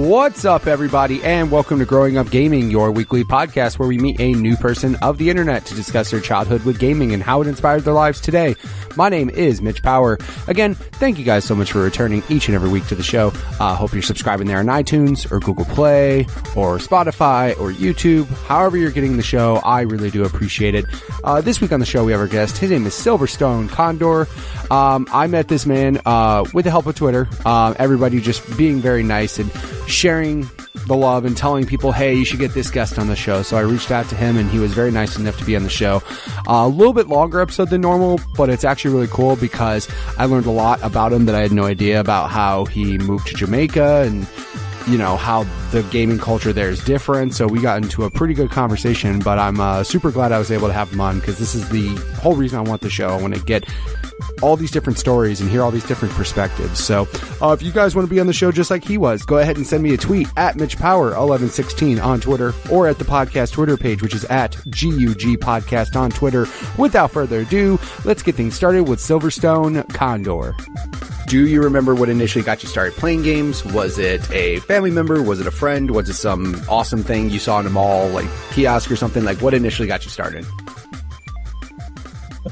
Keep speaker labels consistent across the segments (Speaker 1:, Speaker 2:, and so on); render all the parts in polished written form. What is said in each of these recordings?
Speaker 1: What's up, everybody, and welcome to Growing Up Gaming, your weekly podcast where we meet a new person of the internet to discuss their childhood with gaming and how it inspired their lives today. My name is Mitch Power. Again, thank you guys so much for returning each and every week to the show. Hope you're subscribing there on iTunes or Google Play or Spotify or YouTube. However you're getting the show, I really do appreciate it. This week on the show, we have our guest. His name is Sylverstone Khandr. I met this man with the help of Twitter. Everybody just being very nice and sharing the love and telling people, hey, you should get this guest on the show. So I reached out to him and he was very nice enough to be on the show. A little bit longer episode than normal, but it's actually really cool because I learned a lot about him that I had no idea about, how he moved to Jamaica and, you know, how the gaming culture there is different. So we got into a pretty good conversation, but I'm super glad I was able to have him on because this is the whole reason I want the show. I want to get all these different stories and hear all these different perspectives. So if you guys want to be on the show just like he was, go ahead and send me a tweet at MitchPower1116 on Twitter or at the podcast Twitter page, which is at GUG Podcast on Twitter. Without further ado, let's get things started with Sylverstone Khandr. Do you remember what initially got you started playing games? Was it a family member? Was it a friend? Was it some awesome thing you saw in a mall, like kiosk or something? Like, what initially got you started?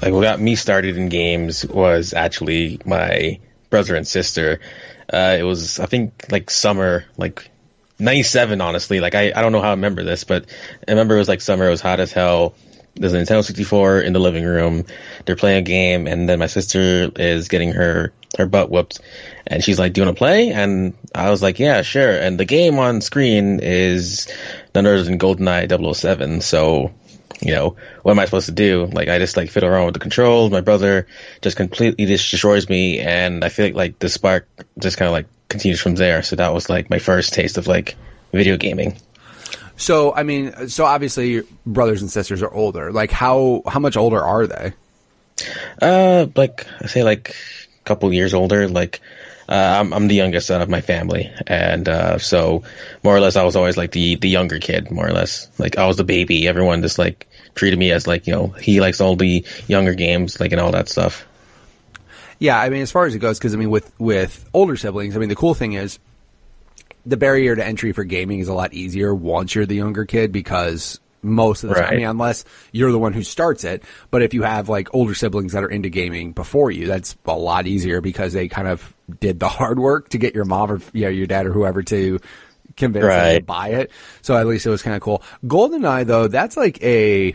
Speaker 2: Like, what got me started in games was actually my brother and sister. It was, I think, like summer, like 97, honestly. Like, I don't know how I remember this, but I remember it was like summer. It was hot as hell. There's a Nintendo 64 in the living room. They're playing a game, and then my sister is getting her butt whooped. And she's like, do you want to play? And I was like, yeah, sure. And the game on screen is none other than GoldenEye 007. So, you know, what am I supposed to do? Like, I just like fiddle around with the controls. My brother just completely just destroys me, and I feel like the spark just kind of like continues from there. So that was like my first taste of like video gaming.
Speaker 1: So, I mean, so obviously your brothers and sisters are older. Like, how much older are they?
Speaker 2: Like I say, like a couple years older. Like, I'm the youngest out of my family, and so more or less I was always like the younger kid, more or less. Like, I was the baby. Everyone just like treated me as like, you know, he likes all the younger games, like, and all that stuff.
Speaker 1: Yeah, I mean, as far as it goes, because I mean, with older siblings, I mean, the cool thing is the barrier to entry for gaming is a lot easier once you're the younger kid, because most of the time, I mean, unless you're the one who starts it, but if you have like older siblings that are into gaming before you, that's a lot easier because they kind of did the hard work to get your mom or your dad or whoever to convince them to buy it. So at least it was kind of cool. GoldenEye, though, that's like a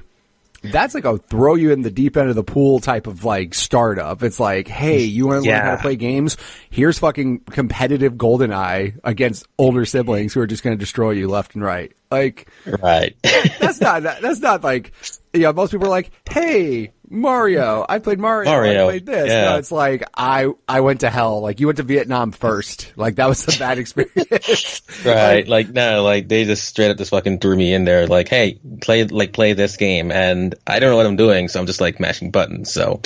Speaker 1: throw you in the deep end of the pool type of like startup. It's like, hey, you want to learn how to play games? Here's fucking competitive GoldenEye against older siblings who are just going to destroy you left and right. Like, that's not like, yeah, most people are like, hey, Mario, I played Mario. I played this. Yeah. No, it's like, I went to hell. Like, you went to Vietnam first. Like, that was a bad experience.
Speaker 2: Right. Like, no, like, they just straight up just fucking threw me in there. Like, hey, play this game. And I don't know what I'm doing, so I'm just like mashing buttons. So,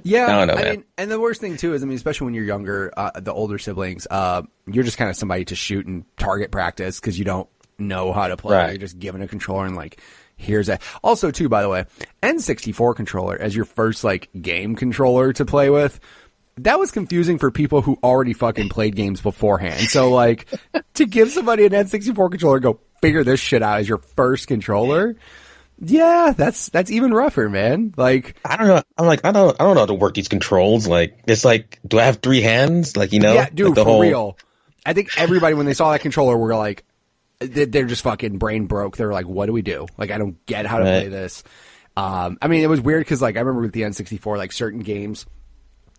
Speaker 1: yeah,
Speaker 2: I don't know,
Speaker 1: I
Speaker 2: man.
Speaker 1: mean, and the worst thing too is, I mean, especially when you're younger, the older siblings, you're just kind of somebody to shoot and target practice because you don't know how to play. Right. You're just given a controller and like, here's a. Also, too, by the way, N64 controller as your first like game controller to play with. That was confusing for people who already fucking played games beforehand. So like, to give somebody an N64 controller, go figure this shit out as your first controller. Yeah, that's even rougher, man. Like,
Speaker 2: I don't know. I'm like, I don't know how to work these controls. Like, it's like, do I have 3 hands? Like, you know,
Speaker 1: yeah, dude,
Speaker 2: like
Speaker 1: for real. I think everybody when they saw that controller were like, they're just fucking brain broke. They're like, what do we do? Like, I don't get how to play this. I mean, it was weird because like I remember with the N64, like certain games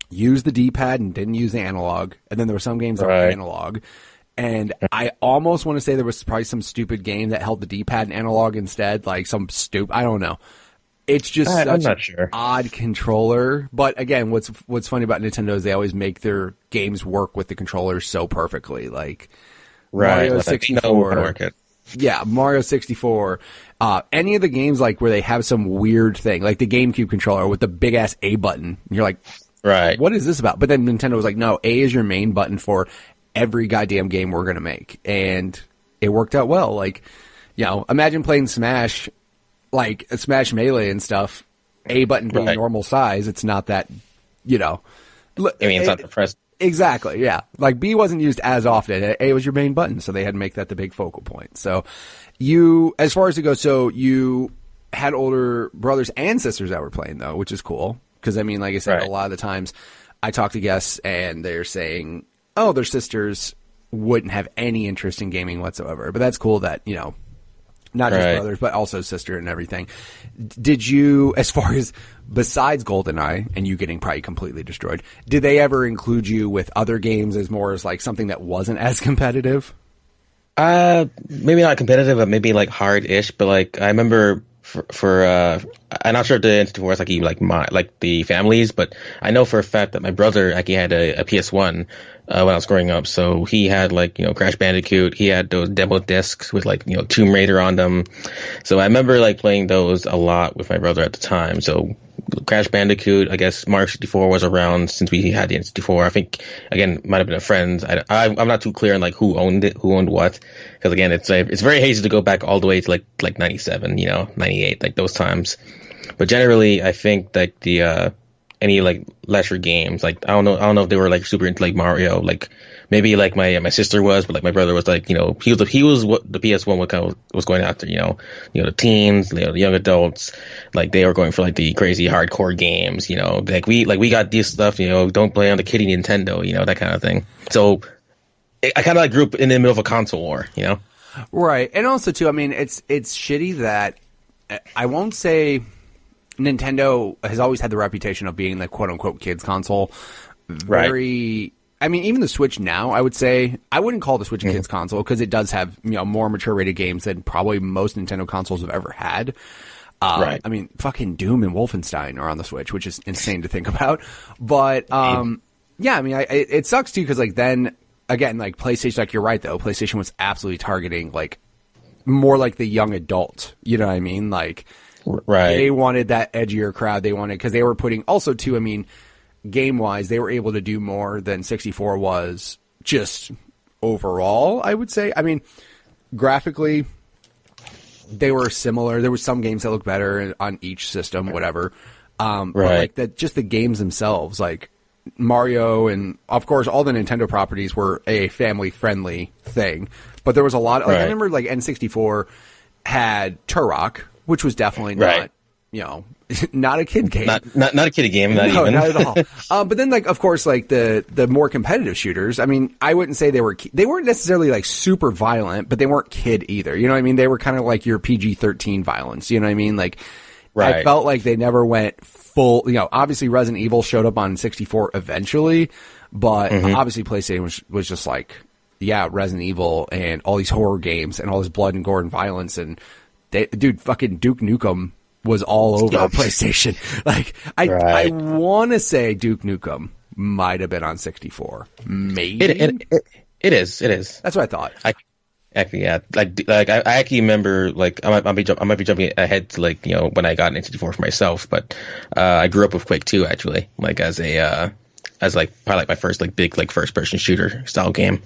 Speaker 1: used the D-pad and didn't use the analog, and then there were some games that were analog. And I almost want to say there was probably some stupid game that held the D-pad and analog instead, like some I don't know. It's just such an odd controller. But again, what's funny about Nintendo is they always make their games work with the controllers so perfectly. Like Mario 64. Yeah, Mario 64. Any of the games like where they have some weird thing, like the GameCube controller with the big ass A button. You're like, what is this about? But then Nintendo was like, no, A is your main button for every goddamn game we're going to make. And it worked out well. Like, you know, imagine playing Smash, like Smash Melee and stuff, A button being normal size. It's not that, you know.
Speaker 2: I mean, it's not the
Speaker 1: Exactly, yeah. Like B wasn't used as often. A was your main button, so they had to make that the big focal point. So as far as it goes, so you had older brothers and sisters that were playing though, which is cool. Because I mean, like I said, a lot of the times I talk to guests and they're saying, oh, their sisters wouldn't have any interest in gaming whatsoever. But that's cool that, not just brothers, but also sister and everything. Did you, as far as besides GoldenEye and you getting probably completely destroyed, did they ever include you with other games as more as like something that wasn't as competitive?
Speaker 2: Maybe not competitive, but maybe like hard-ish. But like I remember I'm not sure if the N64 is like the families, but I know for a fact that my brother actually had a PS1 when I was growing up. So he had Crash Bandicoot. He had those demo discs with Tomb Raider on them. So I remember playing those a lot with my brother at the time. So Crash Bandicoot, I guess Mario 64 was around since we had the N64. I think again might have been a friend's. I'm not too clear on who owned it, who owned what, because again it's very hazy to go back all the way to like 97, 98, like those times. But generally, I think that the any lesser games, I don't know if they were super into Mario, maybe my sister was, but my brother was he was what the PS1 was going after, the teens, the young adults, they were going for the crazy hardcore games, we got this stuff, don't play on the kiddie Nintendo, that kind of thing. So I kind of grew up in the middle of a console war,
Speaker 1: Right. And also too, I mean, it's shitty that I won't say Nintendo has always had the reputation of being the quote unquote kids console. Very, I mean, even the Switch now, I would say, I wouldn't call the Switch a kids console because it does have, more mature rated games than probably most Nintendo consoles have ever had. I mean, fucking Doom and Wolfenstein are on the Switch, which is insane to think about. But, yeah, I mean, it sucks too because then again, PlayStation, you're right though, PlayStation was absolutely targeting more the young adult, you know what I mean? They wanted that edgier crowd. They wanted, because they were putting also too, I mean, game wise, they were able to do more than 64 was just overall, I would say. I mean, graphically, they were similar. There were some games that looked better on each system, whatever. But just the games themselves, Mario and of course all the Nintendo properties were a family friendly thing. But there was a lot of, I remember N64 had Turok, which was definitely not, not a kid game.
Speaker 2: Not a kiddie game, not even.
Speaker 1: Not at all. But then, of course, the more competitive shooters, I mean, I wouldn't say they weren't necessarily, super violent, but they weren't kid either. You know what I mean? They were kind of your PG-13 violence. You know what I mean? I felt like they never went full, obviously Resident Evil showed up on 64 eventually, but obviously PlayStation was just Resident Evil and all these horror games and all this blood and gore and violence and fucking Duke Nukem was all over PlayStation. I want to say Duke Nukem might have been on 64. Maybe
Speaker 2: it is.
Speaker 1: That's what I thought.
Speaker 2: Actually, yeah. I actually remember. I might be jumping ahead to when I got an N64 for myself, but I grew up with Quake 2 actually, as probably my first big first person shooter style game.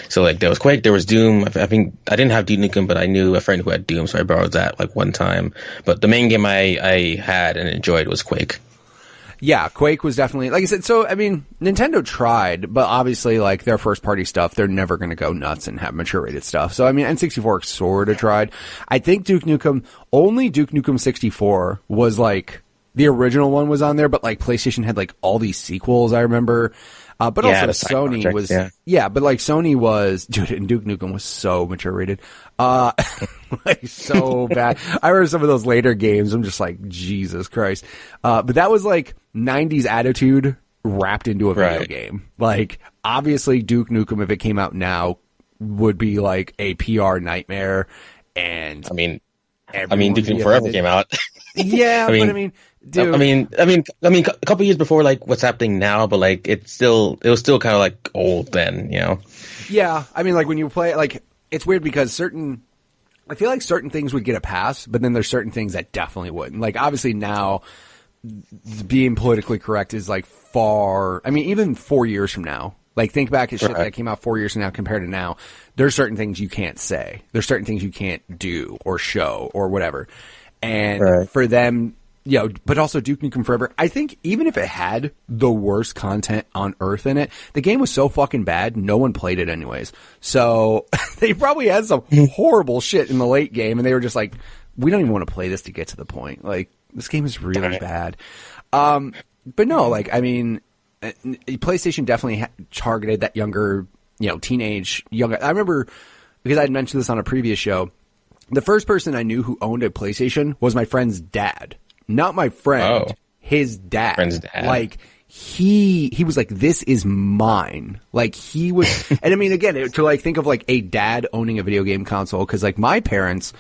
Speaker 2: So there was Quake, there was Doom. I think I didn't have Duke Nukem, but I knew a friend who had Doom, so I borrowed that one time. But the main game I had and enjoyed was Quake.
Speaker 1: Yeah, Quake was definitely, like I said, so, I mean, Nintendo tried, but obviously, their first-party stuff, they're never going to go nuts and have mature-rated stuff. So, I mean, N64 sort of tried. I think only Duke Nukem 64 was, the original one was on there, but, PlayStation had, so these sequels, I remember. But also Sony project, was, but Sony was, dude, and Duke Nukem was so mature rated. So bad. I remember some of those later games. I'm just Jesus Christ. But that was 90s attitude wrapped into a video game. Obviously Duke Nukem, if it came out now, would be a PR nightmare. And
Speaker 2: I mean, Duke Nukem Forever came out.
Speaker 1: Yeah, but I mean, dude.
Speaker 2: I mean, a couple years before what's happening now, but it was still kind of old then,
Speaker 1: Yeah, I mean, when you play, it's weird because I feel certain things would get a pass, but then there's certain things that definitely wouldn't. Obviously now, being politically correct is far. I mean, even 4 years from now. Think back at shit that came out 4 years from now compared to now. There's certain things you can't say. There's certain things you can't do or show or whatever. And for them, Yeah, but also Duke Nukem Forever. I think even if it had the worst content on earth in it, the game was so fucking bad, no one played it anyways. So they probably had some horrible shit in the late game, and they were just like, we don't even want to play this to get to the point. Like, this game is really bad. But no, like, I mean, PlayStation definitely targeted that younger, teenage, young. I remember, because I had mentioned this on a previous show, the first person I knew who owned a PlayStation was my friend's dad. Not my friend, his dad.
Speaker 2: Friend's dad.
Speaker 1: Like, he was like, this is mine. Like, he was, and I mean, again, to like think of like a dad owning a video game console, because like my parents,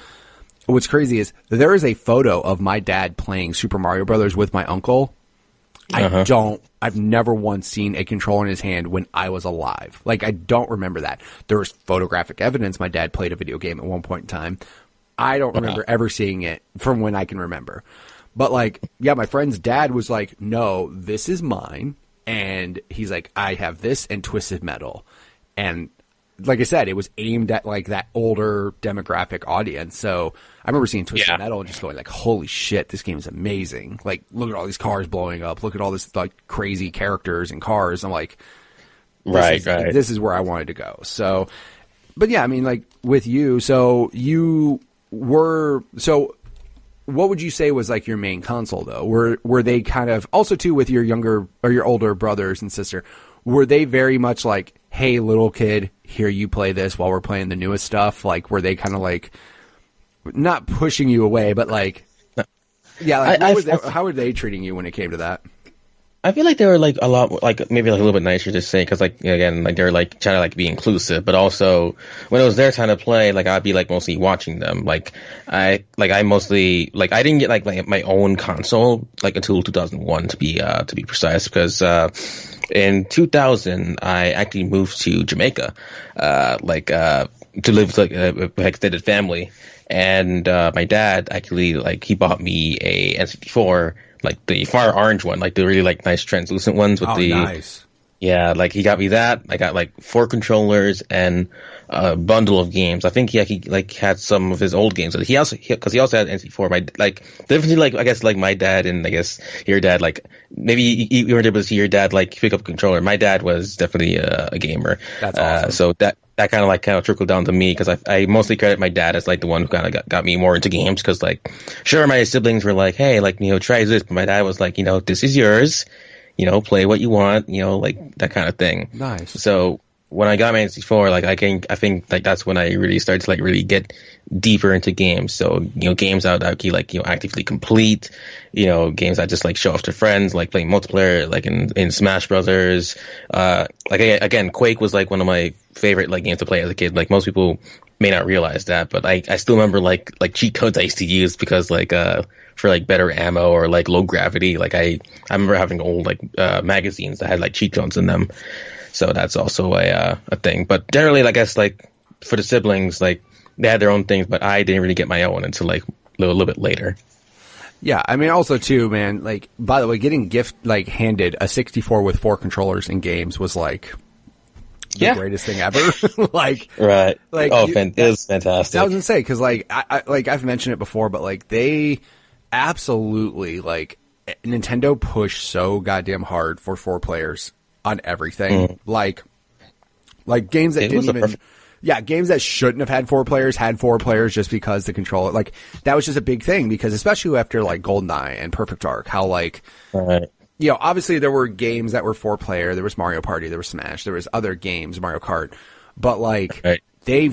Speaker 1: what's crazy is there is a photo of my dad playing Super Mario Brothers with my uncle. I've never once seen a controller in his hand when I was alive. Like, I don't remember that. There was photographic evidence my dad played a video game at one point in time. I don't remember ever seeing it from when I can remember. But like, yeah, my friend's dad was like, no, this is mine. And he's like, I have this and Twisted Metal. And like I said, it was aimed at like that older demographic audience. So I remember seeing Twisted Metal and just going like, holy shit, this game is amazing. Like, look at all these cars blowing up. Look at all this like crazy characters and cars. I'm like, this is where I wanted to go. So, but yeah, I mean, like with you, what would you say was like your main console though? Were they kind of also too with your younger or your older brothers and sister? Were they very much like, hey, little kid, here you play this while we're playing the newest stuff? Like, were they kind of like not pushing you away, but like, yeah, like, how were they treating you when it came to that?
Speaker 2: I feel like they were like a lot, like maybe like a little bit nicer to say, because like again, like they're like trying to like be inclusive, but also when it was their time to play, like I'd be like mostly watching them. I mostly like I didn't get like my own console like until 2001 to be precise, because in 2000 I actually moved to Jamaica, to live with like an extended family, and my dad actually like he bought me a N64. Like the far orange one, like the really like nice translucent ones with
Speaker 1: nice.
Speaker 2: Yeah, like he got me that. I got like 4 controllers and a bundle of games. I think he like had some of his old games. He also had N64. Definitely like I guess like my dad and I guess your dad, like maybe you weren't able to see your dad like pick up a controller. My dad was definitely a gamer.
Speaker 1: That's awesome.
Speaker 2: So that kind of trickled down to me, because I mostly credit my dad as like the one who kind of got me more into games, because like sure my siblings were like, hey, like try this, but my dad was like, this is yours, play what you want, like that kind of thing.
Speaker 1: Nice.
Speaker 2: So when I got my N64, like I think like that's when I really started to like really get deeper into games. So games that I could like actively complete, games that just like show off to friends, like playing multiplayer, like in Smash Brothers. Again, Quake was like one of my favorite like games to play as a kid. Like most people may not realize that, but I still remember like cheat codes I used to use, because like for like better ammo or like low gravity. Like I remember having old like magazines that had like cheat codes in them. So that's also a thing. But generally, I guess like for the siblings, like they had their own things, but I didn't really get my own until like a little bit later.
Speaker 1: Yeah, I mean, also too, man. Like, by the way, getting handed a 64 with 4 controllers in games was like the greatest thing ever.
Speaker 2: Right. Like, it was fantastic.
Speaker 1: I was gonna say, because like I've mentioned it before, but like they absolutely like Nintendo pushed so goddamn hard for 4 players on everything. Like games that didn't even. Games that shouldn't have had 4 players had 4 players just because the controller, like, that was just a big thing, because especially after, like, GoldenEye and Perfect Dark, how, like, obviously there were games that were 4 player, there was Mario Party, there was Smash, there was other games, Mario Kart, but, like, they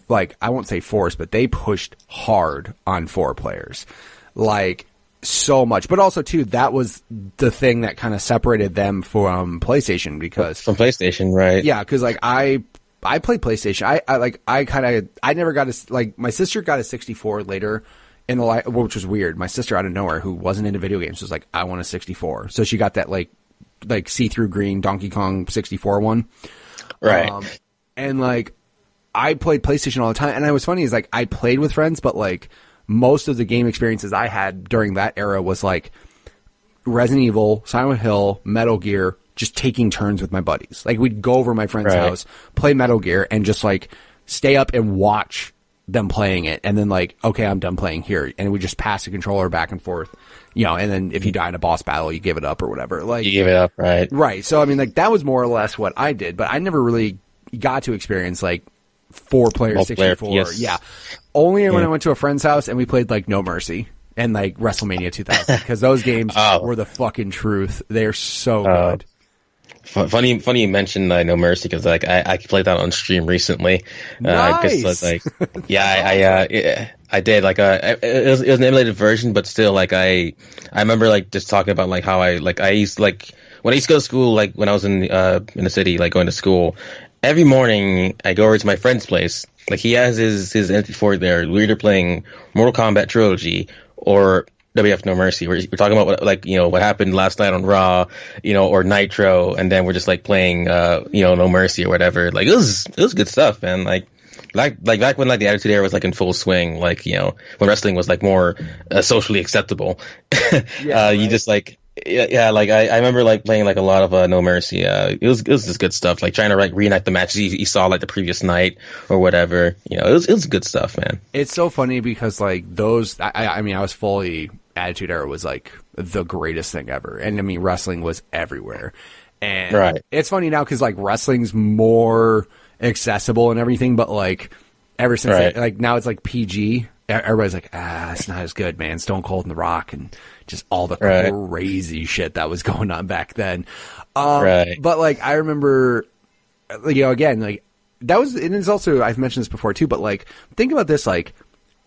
Speaker 1: like, I won't say forced, but they pushed hard on 4 players. Like, so much. But also, too, that was the thing that kind of separated them from PlayStation, because...
Speaker 2: From PlayStation, right.
Speaker 1: Yeah, because, like, I played PlayStation. I never got my sister got a 64 later in the life, which was weird. My sister out of nowhere, who wasn't into video games, was like, I want a 64. So she got that like see-through green Donkey Kong 64 one.
Speaker 2: Right.
Speaker 1: And like, I played PlayStation all the time. And it was funny is like, I played with friends, but like most of the game experiences I had during that era was like Resident Evil, Silent Hill, Metal Gear, just taking turns with my buddies. Like, we'd go over my friend's house, play Metal Gear, and just, like, stay up and watch them playing it. And then, like, okay, I'm done playing here. And we just pass the controller back and forth. and then if you die in a boss battle, you give it up or whatever. Like,
Speaker 2: you give it up, right?
Speaker 1: Right. So, I mean, like, that was more or less what I did, but I never really got to experience, like, 4-player 64.
Speaker 2: Yes.
Speaker 1: Yeah. Only when I went to a friend's house and we played, like, No Mercy and, like, WrestleMania 2000, because those games were the fucking truth. They're so good.
Speaker 2: Funny you mentioned No Mercy, because like I played that on stream recently.
Speaker 1: Nice.
Speaker 2: Like, I did. Like it was an emulated version, but still, like I remember like just talking about like how I used like when I used to go to school, like when I was in the city, like going to school. Every morning I go over to my friend's place. Like he has his N64 there. We're either playing Mortal Kombat Trilogy or WF No Mercy. We're talking about what happened last night on Raw, or Nitro, and then we're just like playing No Mercy or whatever. Like it was good stuff, man. Like back when like the Attitude Era was like in full swing, like when wrestling was like more socially acceptable. You just like like I remember like playing like a lot of No Mercy. It was just good stuff. Like trying to like reenact the matches you saw like the previous night or whatever. It was good stuff, man.
Speaker 1: It's so funny because like those. I mean, I was fully. Attitude Era was like the greatest thing ever, and I mean wrestling was everywhere. And It's funny now because like wrestling's more accessible and everything, but like ever since like now it's like PG, everybody's like, it's not as good, man. Stone Cold and The Rock and just all the crazy shit that was going on back then. But like I remember, again, like that was, and it's also, I've mentioned this before too, but like think about this, like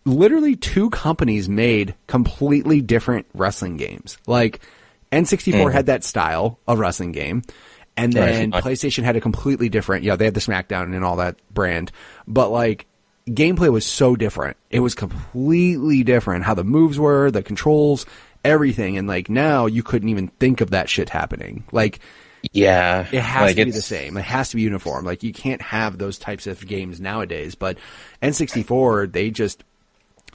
Speaker 1: literally 2 companies made completely different wrestling games. Like N64 had that style of wrestling game, and then PlayStation had a completely different, they had the SmackDown and all that brand, but like gameplay was so different. It was completely different. How the moves were, the controls, everything. And like now you couldn't even think of that shit happening. Like, it has to be the same. It has to be uniform. Like you can't have those types of games nowadays, but N64,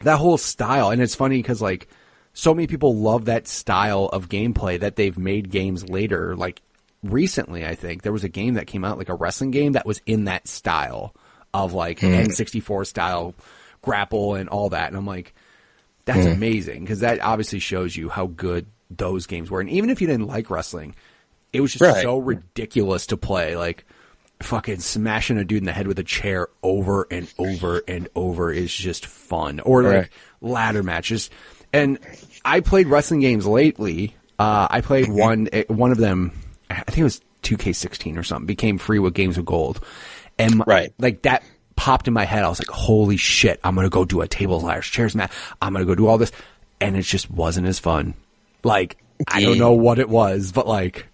Speaker 1: that whole style, and it's funny because like so many people love that style of gameplay that they've made games later. Like recently, I think there was a game that came out, like a wrestling game that was in that style of like N64 style grapple and all that. And I'm like, that's amazing, because that obviously shows you how good those games were. And even if you didn't like wrestling, it was just so ridiculous to play. Like fucking smashing a dude in the head with a chair over and over and over is just fun. Or like ladder matches. And I played wrestling games lately. I played one of them, I think it was 2K16 or something, became free with Games with Gold. And like that popped in my head. I was like, holy shit, I'm going to go do a tables, ladders, chairs match. I'm going to go do all this. And it just wasn't as fun. Like, I don't know what it was, but like,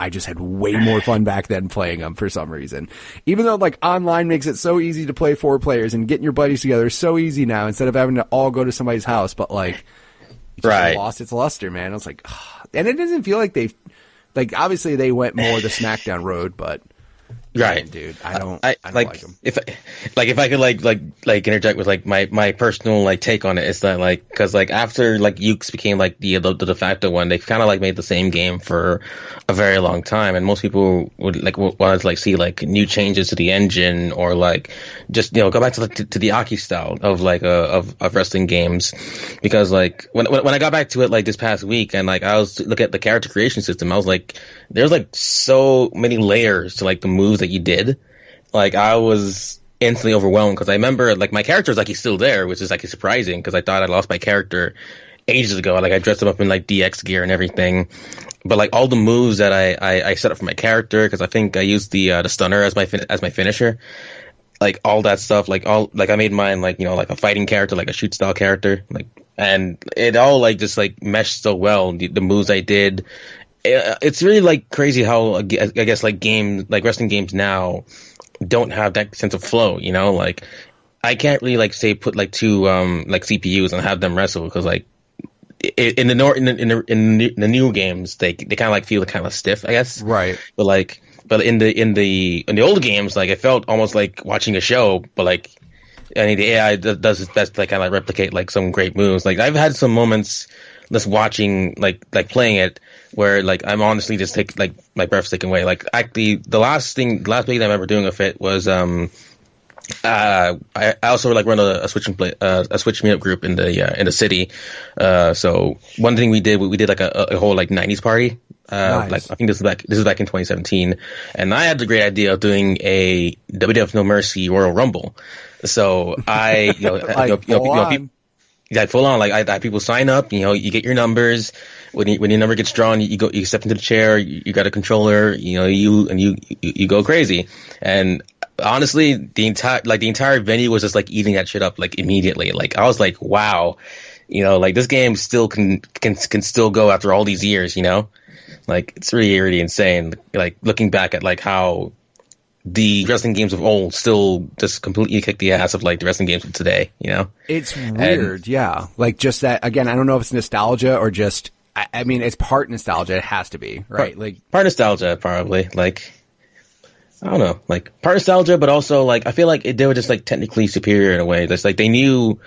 Speaker 1: I just had way more fun back then playing them for some reason. Even though like online makes it so easy to play 4 players and getting your buddies together is so easy now instead of having to all go to somebody's house. But like, it just lost its luster, man. I was like, and it doesn't feel like like obviously they went more the SmackDown road, but man, dude, I don't like them.
Speaker 2: If I could like interject with like my personal like take on it, it's that like, because like after like Ukes became like the de facto one, they kind of like made the same game for a very long time, and most people would like wanted to like see like new changes to the engine, or like just go back to the Aki style of like of wrestling games, because like when I got back to it like this past week, and like I was looking at the character creation system, I was like, there's like so many layers to like the moves that you did. Like I was instantly overwhelmed, because I remember like my character is like he's still there, which is like surprising, because I thought I lost my character ages ago. Like I dressed him up in like DX gear and everything, but like all the moves that I set up for my character, because I think I used the stunner as my finisher, like all that stuff, like I made mine like like a fighting character, like a shoot style character, like, and it all like just like meshed so well. The moves I did. It's really like crazy how I guess like wrestling games now don't have that sense of flow. Like I can't really like say put like 2 like CPUs and have them wrestle, because like in the new games they kind of like feel kind of stiff, I guess.
Speaker 1: Right.
Speaker 2: But in the old games, like it felt almost like watching a show, but like I mean the AI does its best to like kind of like replicate like some great moves. Like I've had some moments just watching like playing it where like I'm honestly just take like my breath taken away. Like actually the last big thing I remember doing with it was I also like run a Switch and play a Switch meetup group in the city. So one thing we did like a whole like 90s party.
Speaker 1: Nice.
Speaker 2: Like I think this is back in 2017, and I had the great idea of doing a WWF No Mercy Royal Rumble. So I
Speaker 1: Like,
Speaker 2: people, yeah, full on. Like I had people sign up. You get your numbers. When your number gets drawn, you step into the chair. You got a controller. You go crazy. And honestly, the entire venue was just like eating that shit up like immediately. Like I was like, wow, like this game still can still go after all these years. Like it's really insane. Like looking back at like how the wrestling games of old still just completely kick the ass of like the wrestling games of today.
Speaker 1: It's weird, yeah. Like just that again. I don't know if it's nostalgia or just. I mean, it's part nostalgia. It has to be, right?
Speaker 2: Part nostalgia, probably. Like I don't know, like part nostalgia, but also like I feel like they were just like technically superior in a way. That's like they knew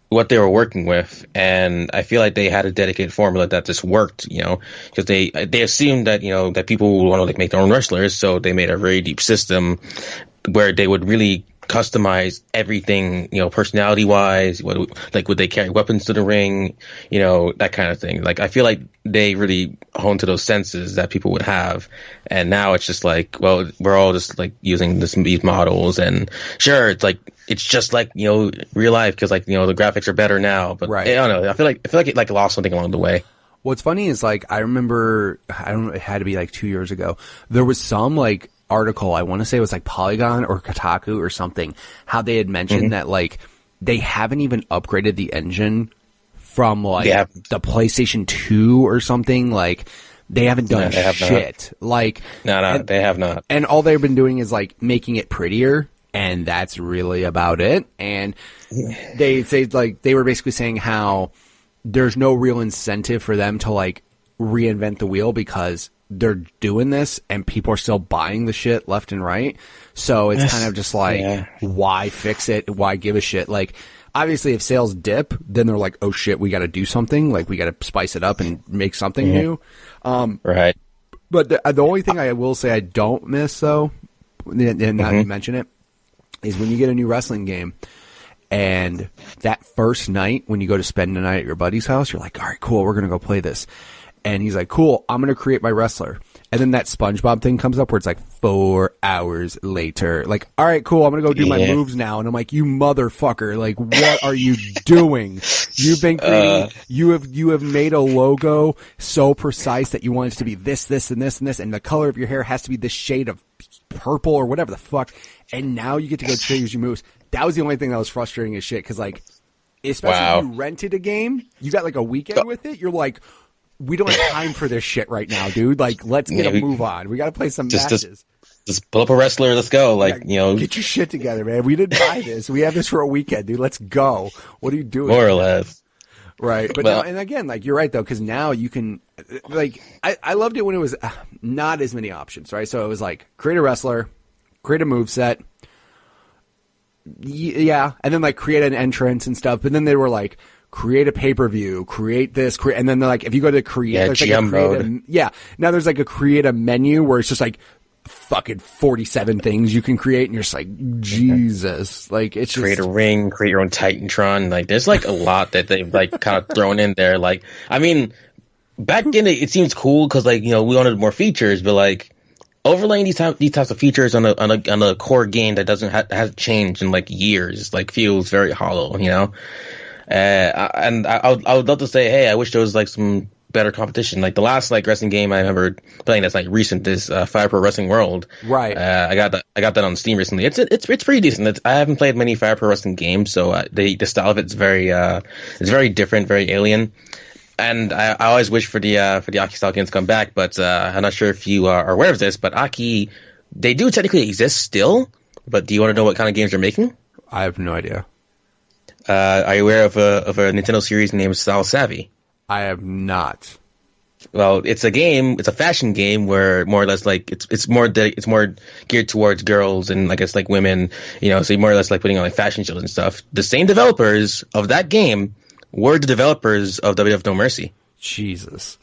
Speaker 2: what they were working with, and I feel like they had a dedicated formula that just worked, because they assumed that that people would want to like make their own wrestlers, so they made a very deep system where they would really customize everything, personality wise. Would they carry weapons to the ring, that kind of thing. Like I feel like they really honed to those senses that people would have, and now it's just like, well, we're all just like using these models, and sure, it's just like real life because like the graphics are better now, but right. I don't know. I feel like it lost something along the way.
Speaker 1: What's funny is like I remember it had to be like 2 years ago. There was some like article, I want to say it was like Polygon or Kotaku or something, how they had mentioned that like they haven't even upgraded the engine from like the PlayStation 2 or something. Like they haven't done shit. Like
Speaker 2: they have not.
Speaker 1: And all they've been doing is like making it prettier, and that's really about it. And they like they were basically saying how there's no real incentive for them to like reinvent the wheel because they're doing this and people are still buying the shit left and right. So it's kind of just like, why fix it? Why give a shit? Like, obviously if sales dip, then they're like, oh shit, we got to do something. Like we got to spice it up and make something new.
Speaker 2: Right.
Speaker 1: But the only thing I will say I don't miss though, and now you mention it, is when you get a new wrestling game and that first night when you go to spend the night at your buddy's house, you're like, all right, cool, we're going to go play this. And he's like, cool, I'm going to create my wrestler. And then that SpongeBob thing comes up where it's like 4 hours later. Like, all right, cool, I'm going to go do my moves now. And I'm like, you motherfucker, like, what are you doing? You've been creating, you have made a logo so precise that you want it to be this, this, and this, and this. And the color of your hair has to be this shade of purple or whatever the fuck. And now you get to go choose your moves. That was the only thing that was frustrating as shit. Cause like, especially if you rented a game, you got like a weekend with it. You're like, we don't have time for this shit right now, dude. Like, let's get a move on. We got to play some matches.
Speaker 2: Just pull up a wrestler. Let's go. Like,
Speaker 1: get your shit together, man. We didn't buy this. We have this for a weekend, dude. Let's go. What are you doing?
Speaker 2: More or less.
Speaker 1: Right. But now, and again, like, you're right though, because now you can, like, I loved it when it was not as many options, right? So it was like, create a wrestler, create a moveset. Yeah. And then like create an entrance and stuff. But then they were like, create a pay-per-view, create this, and then they're like, if you go to create, there's like
Speaker 2: GM mode.
Speaker 1: Now there's like a create a menu where it's just like fucking 47 things you can create, and you're just like, Jesus, like it's just
Speaker 2: create a ring, create your own Titantron. Like there's like a lot that they've like kind of thrown in there. Like, I mean, back then it seems cool because like we wanted more features, but like overlaying these types of features on a core game that hasn't changed in like years, like feels very hollow, And I would love to say, hey, I wish there was like some better competition. Like the last like wrestling game I remember playing that's like recent is Fire Pro Wrestling World.
Speaker 1: Right.
Speaker 2: I got that on Steam recently. It's pretty decent. I haven't played many Fire Pro Wrestling games, so the style of it's very different, very alien. And I always wish for the Aki style games to come back, but I'm not sure if you are aware of this, but Aki, they do technically exist still. But do you want to know what kind of games they're making?
Speaker 1: I have no idea.
Speaker 2: Are you aware of a Nintendo series named Style Savvy?
Speaker 1: I have not.
Speaker 2: Well, it's a fashion game where more or less like it's more geared towards girls and I guess like women, so you're more or less like putting on like fashion shows and stuff. The same developers of that game were the developers of WWF No Mercy.
Speaker 1: Jesus.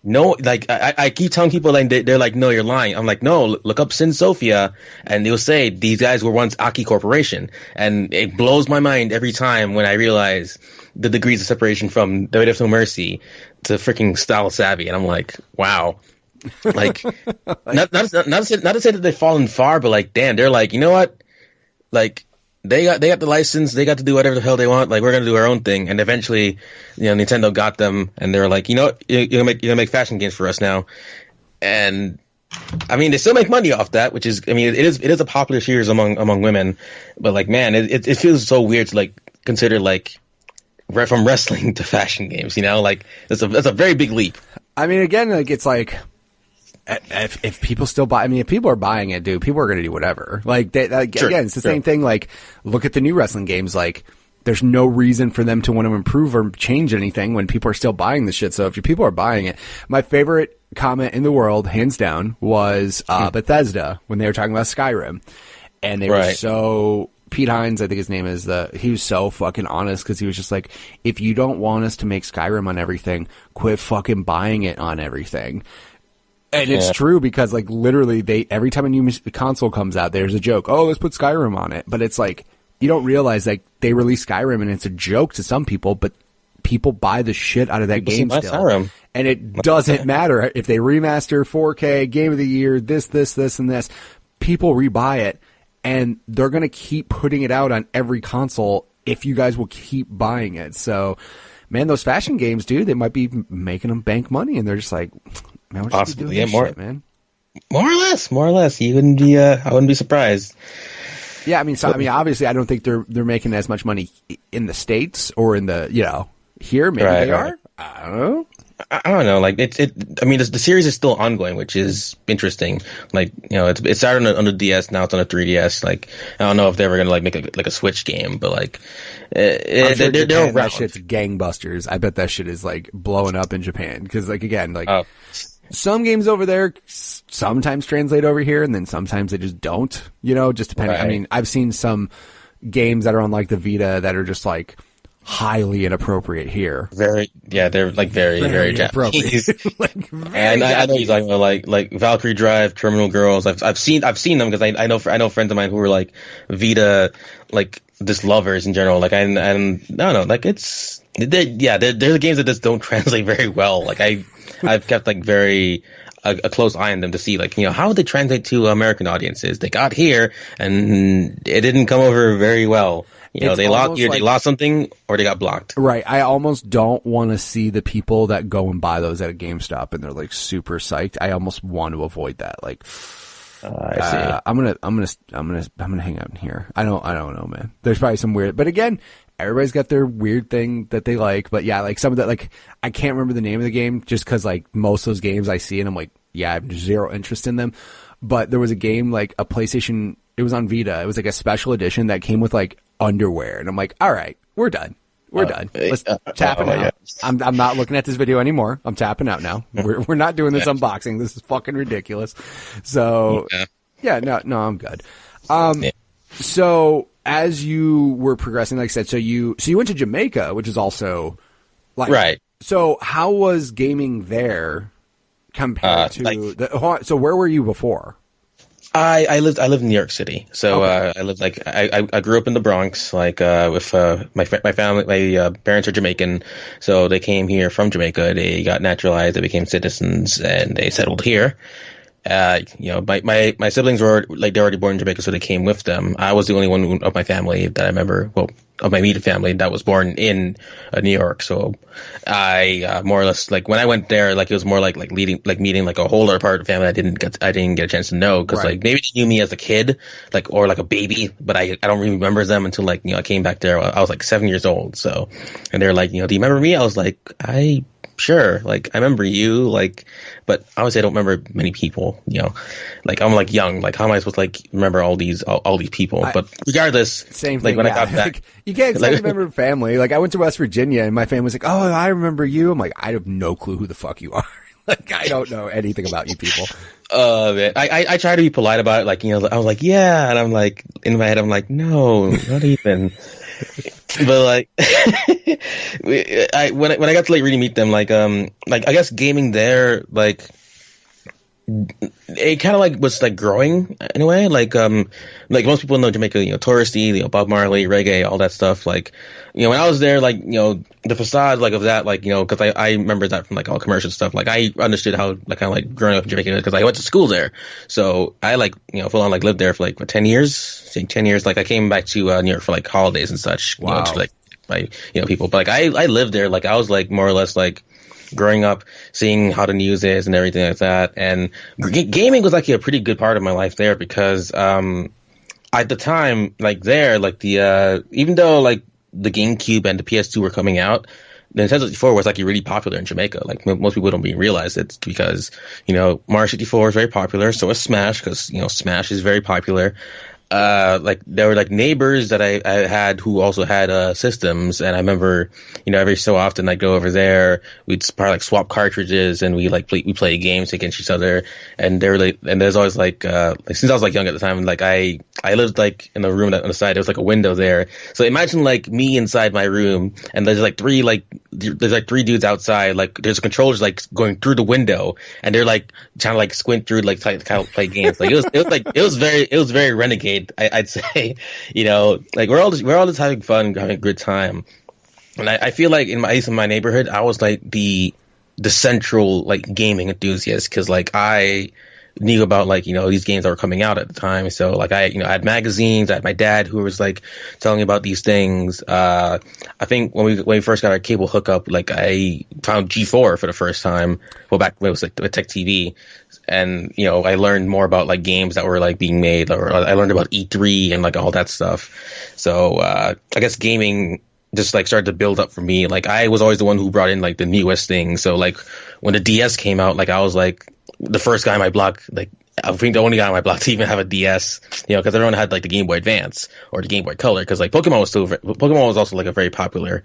Speaker 2: no, like I keep telling people like they're like, no, you're lying. I'm like, no, look up Sin Sofia, and they'll say these guys were once Aki Corporation, and it blows my mind every time when I realize the degrees of separation from WWF No Mercy to freaking Style Savvy, and I'm like, wow. Like, not to say that they've fallen far, but like, damn, they're like, you know what? Like, they got the license, they got to do whatever the hell they want. Like, we're gonna do our own thing, and eventually, Nintendo got them, and they're like, you know what? You're gonna make fashion games for us now, and I mean, they still make money off that, which is, I mean, it is a popular series among women, but like, man, it feels so weird to like consider like from wrestling to fashion games, like that's a very big leap.
Speaker 1: I mean, again, like it's like. If people still buy, I mean, if people are buying it, dude, people are going to do whatever. Like, sure, again, it's the same thing. Like, look at the new wrestling games. Like, there's no reason for them to want to improve or change anything when people are still buying the shit. So if your people are buying it, my favorite comment in the world, hands down, was Bethesda when they were talking about Skyrim, and they were so. Pete Hines, I think his name is, he was so fucking honest because he was just like, if you don't want us to make Skyrim on everything, quit fucking buying it on everything. And it's true because, like, literally, every time a new console comes out, there's a joke. Oh, let's put Skyrim on it. But it's like, you don't realize, like, they release Skyrim and it's a joke to some people, but people buy the shit out of that game still. Skyrim. And it doesn't matter if they remaster 4K, Game of the Year, this, and this. People rebuy it, and they're going to keep putting it out on every console if you guys will keep buying it. So, man, those fashion games, dude, they might be making them bank money, and they're just like... Man,
Speaker 2: possibly, yeah,
Speaker 1: shit, man.
Speaker 2: More or less. You wouldn't be, I wouldn't be surprised.
Speaker 1: Yeah, I mean, obviously, I don't think they're making as much money in the States or in the, here. Maybe they are. I don't know.
Speaker 2: I don't know. Like I mean, the series is still ongoing, which is interesting. Like, it started on the DS, now it's on the 3DS. Like, I don't know if they're ever gonna like make a Switch game, but like,
Speaker 1: I'm sure they're around. That shit's gangbusters. I bet that shit is like blowing up in Japan because, like, again, like. Some games over there sometimes translate over here, and then sometimes they just don't, just depending. Right. I mean, I've seen some games that are on, like, the Vita that are just, like, highly inappropriate here.
Speaker 2: They're, like, very, very Japanese.
Speaker 1: Like,
Speaker 2: and I know you're talking about, like Valkyrie Drive, Terminal Girls. I've seen them because I know friends of mine who were, like, Vita, like, just lovers in general. Like, and I don't know, like, they're the games that just don't translate very well. Like, I've kept like a close eye on them to see like, how would they translate to American audiences? They got here and it didn't come over very well. They lost something or they got blocked.
Speaker 1: Right. I almost don't want to see the people that go and buy those at a GameStop and they're like super psyched. I almost want to avoid that. Like,
Speaker 2: I see.
Speaker 1: I'm gonna hang out in here. I don't know, man. There's probably some weird, but again, everybody's got their weird thing that they like, but yeah, like some of that, like, I can't remember the name of the game just because, like, most of those games I see and I'm like, yeah, I have zero interest in them. But there was a game, like, a PlayStation, it was on Vita. It was like a special edition that came with, like, underwear. And I'm like, all right, we're done. Let's tap it out. I'm not looking at this video anymore. I'm tapping out now. We're not doing this unboxing. This is fucking ridiculous. So, no, I'm good. So, as you were progressing, like I said, so you went to Jamaica, which is also like, right. So how was gaming there compared to so where were you before?
Speaker 2: I lived in New York City. So, I lived I grew up in the Bronx, like, with, my family, my parents are Jamaican. So they came here from Jamaica. They got naturalized. They became citizens and they settled here. My siblings were like, they're already born in Jamaica, so they came with them. I was the only one of my family that I remember, of my immediate family that was born in New York. So I more or less, like, when I went there, like, it was more like meeting like a whole other part of the family I didn't get a chance to know because like maybe they knew me as a kid, like, or like a baby, but I don't really remember them until like, I came back there. I was like 7 years old. So, and they're like, do you remember me? I was like, sure, like, I remember you, like, but obviously I don't remember many people, like, I'm like young, like, how am I supposed to like remember all these people? But regardless,
Speaker 1: same
Speaker 2: thing,
Speaker 1: like when I got back, you can't remember family. Like, I went to West Virginia and my family was like, oh, I remember you. I'm like, I have no clue who the fuck you are. Like, I don't know anything about you people.
Speaker 2: Man, I try to be polite about it, like, I was like, yeah, and I'm like, in my head, I'm like, no, not even. But like, when I got to like really meet them, like I guess gaming there, like it kind of like was like growing in a way. Like most people know Jamaica, touristy, Bob Marley, reggae, all that stuff. Like, when I was there, like, the facade like of that, like, because I remember that from like all commercial stuff. Like I understood how like kind of like growing up in Jamaica because I went to school there. So I like full on like lived there for like 10 years. Saying 10 years. Like I came back to New York for like holidays and such.
Speaker 1: Wow.
Speaker 2: To like my people. But like I lived there. Like I was like more or less like growing up, seeing how the news is and everything like that. And gaming was actually a pretty good part of my life there because at the time, like there, like the even though like the GameCube and the PS2 were coming out, the Nintendo 64 was like really popular in Jamaica. Like most people don't even realize it because Mario 64 is very popular. So is Smash because Smash is very popular. Like there were like neighbors that I had who also had systems, and I remember every so often I'd go over there, we'd probably like swap cartridges and we play games against each other, and there's always like since I was like young at the time, like I lived like in a room that on the side there was like a window there, so imagine like me inside my room and there's like three dudes outside, like there's controllers like going through the window and they're like trying to like squint through like to kind of play games. Like it was very renegade. I'd say, like we're all just having fun, having a good time, and I feel like at least in my neighborhood, I was like the central like gaming enthusiast because like I knew about like these games that were coming out at the time. So like I had magazines. I had my dad who was like telling me about these things. I think when we first got our cable hookup, like I found G4 for the first time. Well, back when it was like a Tech TV. And, I learned more about like games that were like being made, or I learned about E3 and like all that stuff. So, I guess gaming just like started to build up for me. Like I was always the one who brought in like the newest thing. So like when the DS came out, like I was like the first guy in my block, like I think the only guy on my block to even have a DS, because everyone had like the Game Boy Advance or the Game Boy Color. Because like Pokemon was also like a very popular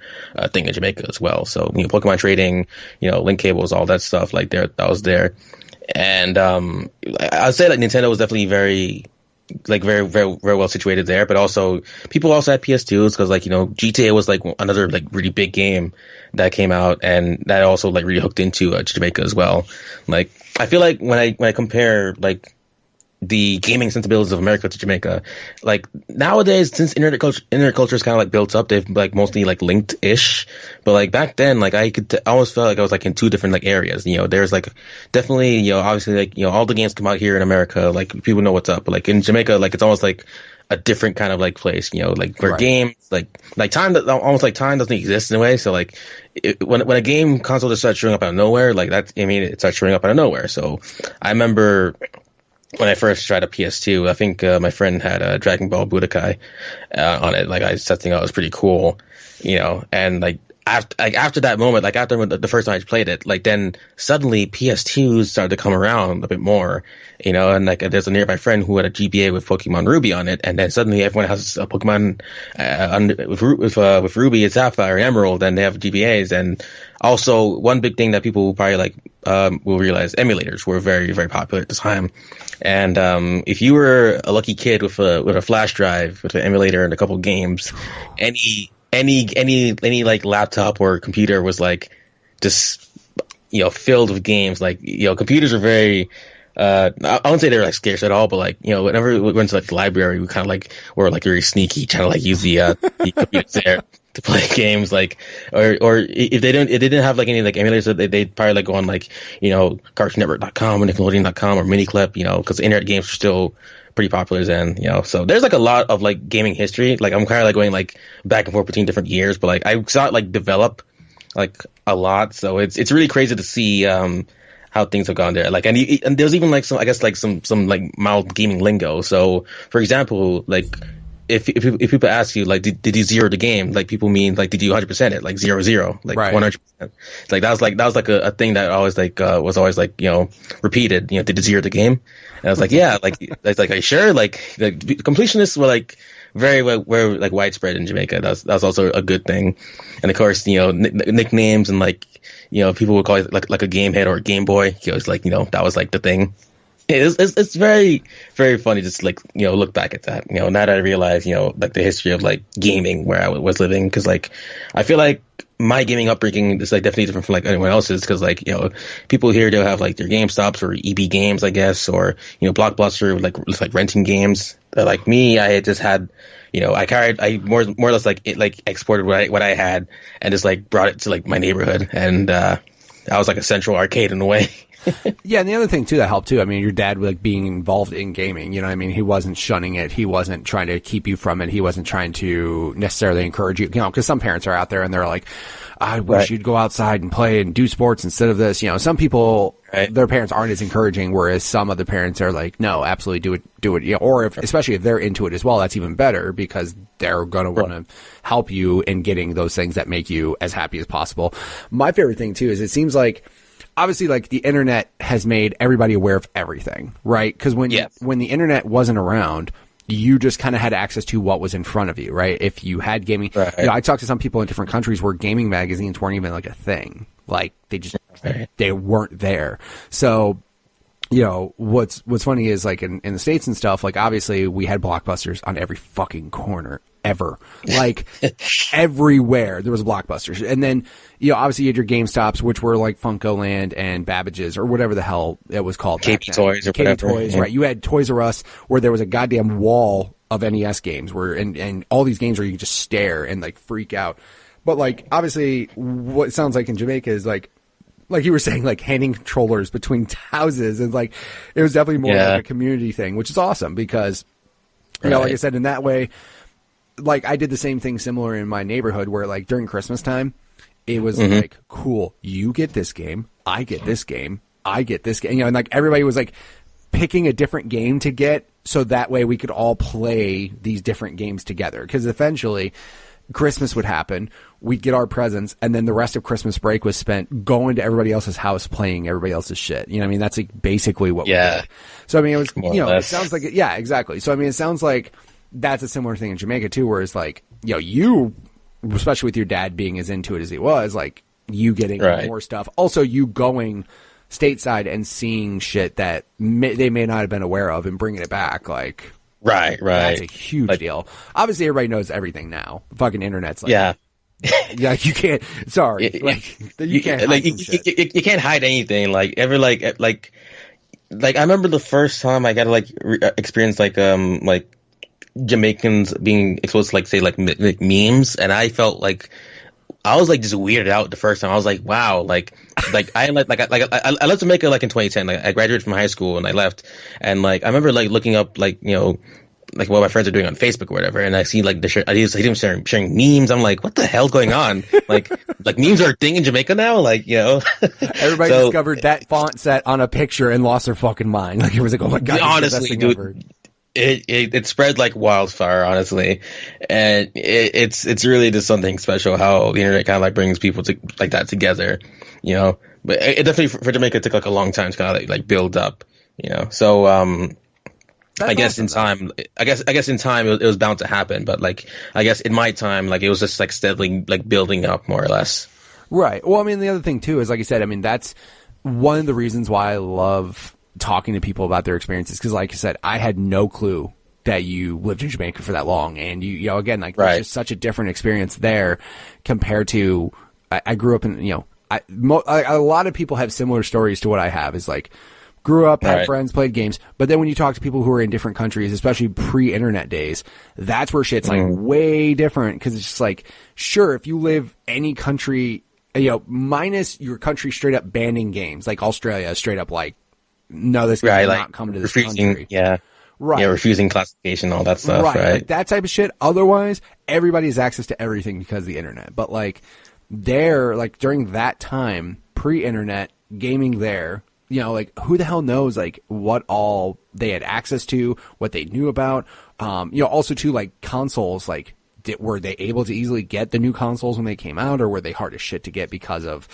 Speaker 2: thing in Jamaica as well. So Pokemon trading, link cables, all that stuff like that was there. And I'd say like Nintendo was definitely very well situated there, but also people also had PS2s because like GTA was like another like really big game that came out, and that also like really hooked into Jamaica as well. Like I feel like when I compare like the gaming sensibilities of America to Jamaica, like nowadays, since internet culture is kind of like built up, they've like mostly like linked-ish. But like back then, like I almost felt like I was like in two different like areas. There's like definitely obviously like all the games come out here in America, like people know what's up. But like in Jamaica, like it's almost like a different kind of like place. Like where games like time almost like time doesn't exist in a way. So like when a game console just starts showing up out of nowhere, like it starts showing up out of nowhere. So I remember when I first tried a PS2, I think my friend had Dragon Ball Budokai on it. Like I just think it was pretty cool, and like after that moment, like after the first time I played it, like then suddenly PS2s started to come around a bit more, and like there's a nearby friend who had a GBA with Pokemon Ruby on it, and then suddenly everyone has a Pokemon with Ruby and Sapphire and Emerald, and they have GBAs. And also one big thing that people probably like will realize, emulators were very, very popular at the time. And if you were a lucky kid with a flash drive with an emulator and a couple games, any like laptop or computer was like just filled with games. Like computers are very I wouldn't say they were like scarce at all, but like whenever we went to like the library, we kind of like were like very sneaky, trying to like use the computers there to play games. Like or if they didn't have like any like emulators, they'd probably like go on like CartoonNetwork.com or Nickelodeon.com or Miniclip, because internet games are still pretty popular then, so there's like a lot of like gaming history. Like I'm kind of like going like back and forth between different years, but like I saw it like develop like a lot. So it's really crazy to see how things have gone there. Like and there's even like some, I guess like some like mild gaming lingo. So for example, like if people ask you like did you zero the game, like people mean like did you 100% it, like 0-0, like Right.
Speaker 1: 100%. Like that was like a thing that always like was always like repeated. Did you zero the game? And I was like, yeah, like it's like, are you sure? Like completionists were like very like widespread in Jamaica. That's also a good thing. And of course, nicknames and like people would call it like a game head or a Game Boy. It's like that was like the thing.
Speaker 2: It's very, very funny just like, look back at that, now that I realize, like the history of like gaming where I was living. Cause like, I feel like my gaming upbringing is like definitely different from like anyone else's. Cause like, people here, they'll have like their GameStops or EB Games, I guess, or, Blockbuster, like, just like renting games. Like me, I had just had, I more or less like exported what I had and just like brought it to like my neighborhood. And, I was like a central arcade in a way.
Speaker 1: Yeah, and the other thing too that helped too. I mean, your dad like being involved in gaming. You know what I mean? He wasn't shunning it. He wasn't trying to keep you from it. He wasn't trying to necessarily encourage you. Because some parents are out there and they're like, "I wish you'd go outside and play and do sports instead of this." Some people, their parents aren't as encouraging, whereas some other parents are like, "No, absolutely do it." Or especially if they're into it as well, that's even better because they're gonna want to help you in getting those things that make you as happy as possible. My favorite thing too is it seems like, obviously, like the internet has made everybody aware of everything, right? Because when the internet wasn't around, you just kind of had access to what was in front of you, right? If you had gaming, I talked to some people in different countries where gaming magazines weren't even like a thing. Like they weren't there. So, what's funny is like in the States and stuff, like obviously we had Blockbusters on every fucking corner ever, like everywhere there was Blockbusters. And then, obviously you had your GameStops, which were like Funkoland and Babbage's or whatever the hell it was called.
Speaker 2: KB Toys or whatever.
Speaker 1: Toys, right. You had Toys R Us where there was a goddamn wall of NES games and all these games where you could just stare and like freak out. But like, obviously what it sounds like in Jamaica is like you were saying, like handing controllers between houses, and like it was definitely more like a community thing, which is awesome because, like I said, in that way, like I did the same thing similar in my neighborhood where like during Christmas time, it was like, cool, you get this game, I get this game, I get this game, and like everybody was like picking a different game to get so that way we could all play these different games together. Because eventually Christmas would happen, we'd get our presents, and then the rest of Christmas break was spent going to everybody else's house playing everybody else's shit. You know what I mean? That's like basically what we did. So I mean, it was, it sounds like, exactly. So I mean, it sounds like that's a similar thing in Jamaica too, where it's like, you, especially with your dad being as into it as he was, like you getting more stuff. Also, you going stateside and seeing shit that they may not have been aware of and bringing it back, like. Right. That's a huge deal. Obviously, everybody knows everything now. The fucking internet's like, like you can't. Sorry, you can't.
Speaker 2: Like you can't hide anything. Like I remember the first time I got to experience like Jamaicans being exposed to like say like memes, and I felt like I was like just weirded out the first time. I was like, wow, like I left Jamaica like in 2010. Like I graduated from high school and I left, and like I remember like looking up like like what my friends are doing on Facebook or whatever, and I see like I see them sharing memes. I'm like, what the hell's going on? like memes are a thing in Jamaica now. Like
Speaker 1: everybody discovered that font set on a picture and lost their fucking mind. Like it was like, oh my god,
Speaker 2: honestly, dude. Ever. It spread like wildfire, honestly, and it's really just something special how the internet kind of like brings people like that together, But it definitely for Jamaica it took like a long time to kind of like build up, So I guess in time, it was bound to happen, but like I guess in my time, like it was just like steadily like building up more or less.
Speaker 1: Right. Well, I mean, the other thing too is like I said, I mean that's one of the reasons why I love talking to people about their experiences, because like I said, I had no clue that you lived in Jamaica for that long, and you again, like there's just such a different experience there compared to I grew up in a lot of people have similar stories to what I have. Is like grew up, had friends, played games, but then when you talk to people who are in different countries, especially pre-internet days, that's where shit's like way different, because it's just like, sure, if you live any country, minus your country straight up banning games, like Australia straight up like, no, this guy not come to this country.
Speaker 2: Refusing classification, all that stuff, right?
Speaker 1: Like that type of shit. Otherwise, everybody has access to everything because of the internet. But like like during that time, pre-internet gaming there, like who the hell knows like what all they had access to, what they knew about. Also too, like consoles, like were they able to easily get the new consoles when they came out, or were they hard as shit to get because of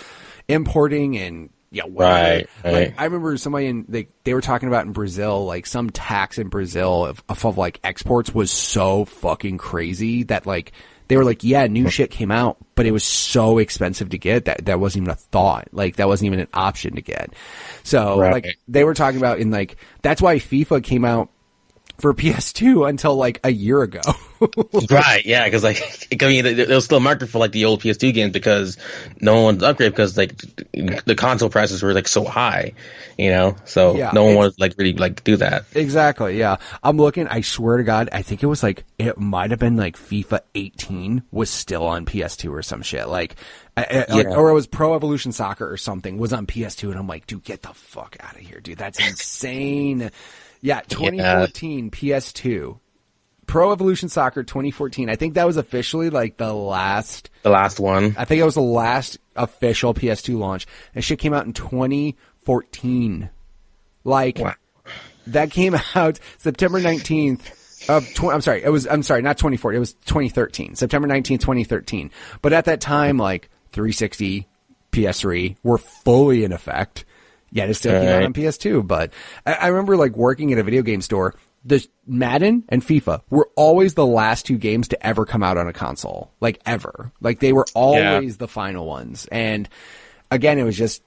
Speaker 1: importing and Yeah, whatever.
Speaker 2: Right.
Speaker 1: Like, I remember somebody they were talking about in Brazil, like some tax in Brazil of like exports was so fucking crazy that like they were like, yeah, new shit came out, but it was so expensive to get that wasn't even a thought. Like that wasn't even an option to get. So like they were talking about that's why FIFA came out for PS2 until like a year ago.
Speaker 2: Right, yeah, because like I mean, there was still a market for like the old PS2 games because no one wanted to upgrade because like the console prices were like so high, so no one wanted to like really like do that.
Speaker 1: Exactly, yeah. I'm looking, I swear to God, I think it might have been like FIFA 18 was still on PS2 or some shit. Like, or it was Pro Evolution Soccer or something was on PS2, and I'm like, dude, get the fuck out of here, dude. That's insane. Yeah, 2014 PS2. Pro Evolution Soccer 2014. I think that was officially like the last
Speaker 2: one.
Speaker 1: I think it was the last official PS2 launch. And shit came out in 2014. Like, wow. That came out September 19th of I'm sorry, not 2014. It was 2013. September 19th, 2013. But at that time, like 360, PS3 were fully in effect. Yeah, it still came out on PS2, but I remember like working at a video game store. The Madden and FIFA were always the last two games to ever come out on a console, like ever. Like they were always the final ones. And again, it was just,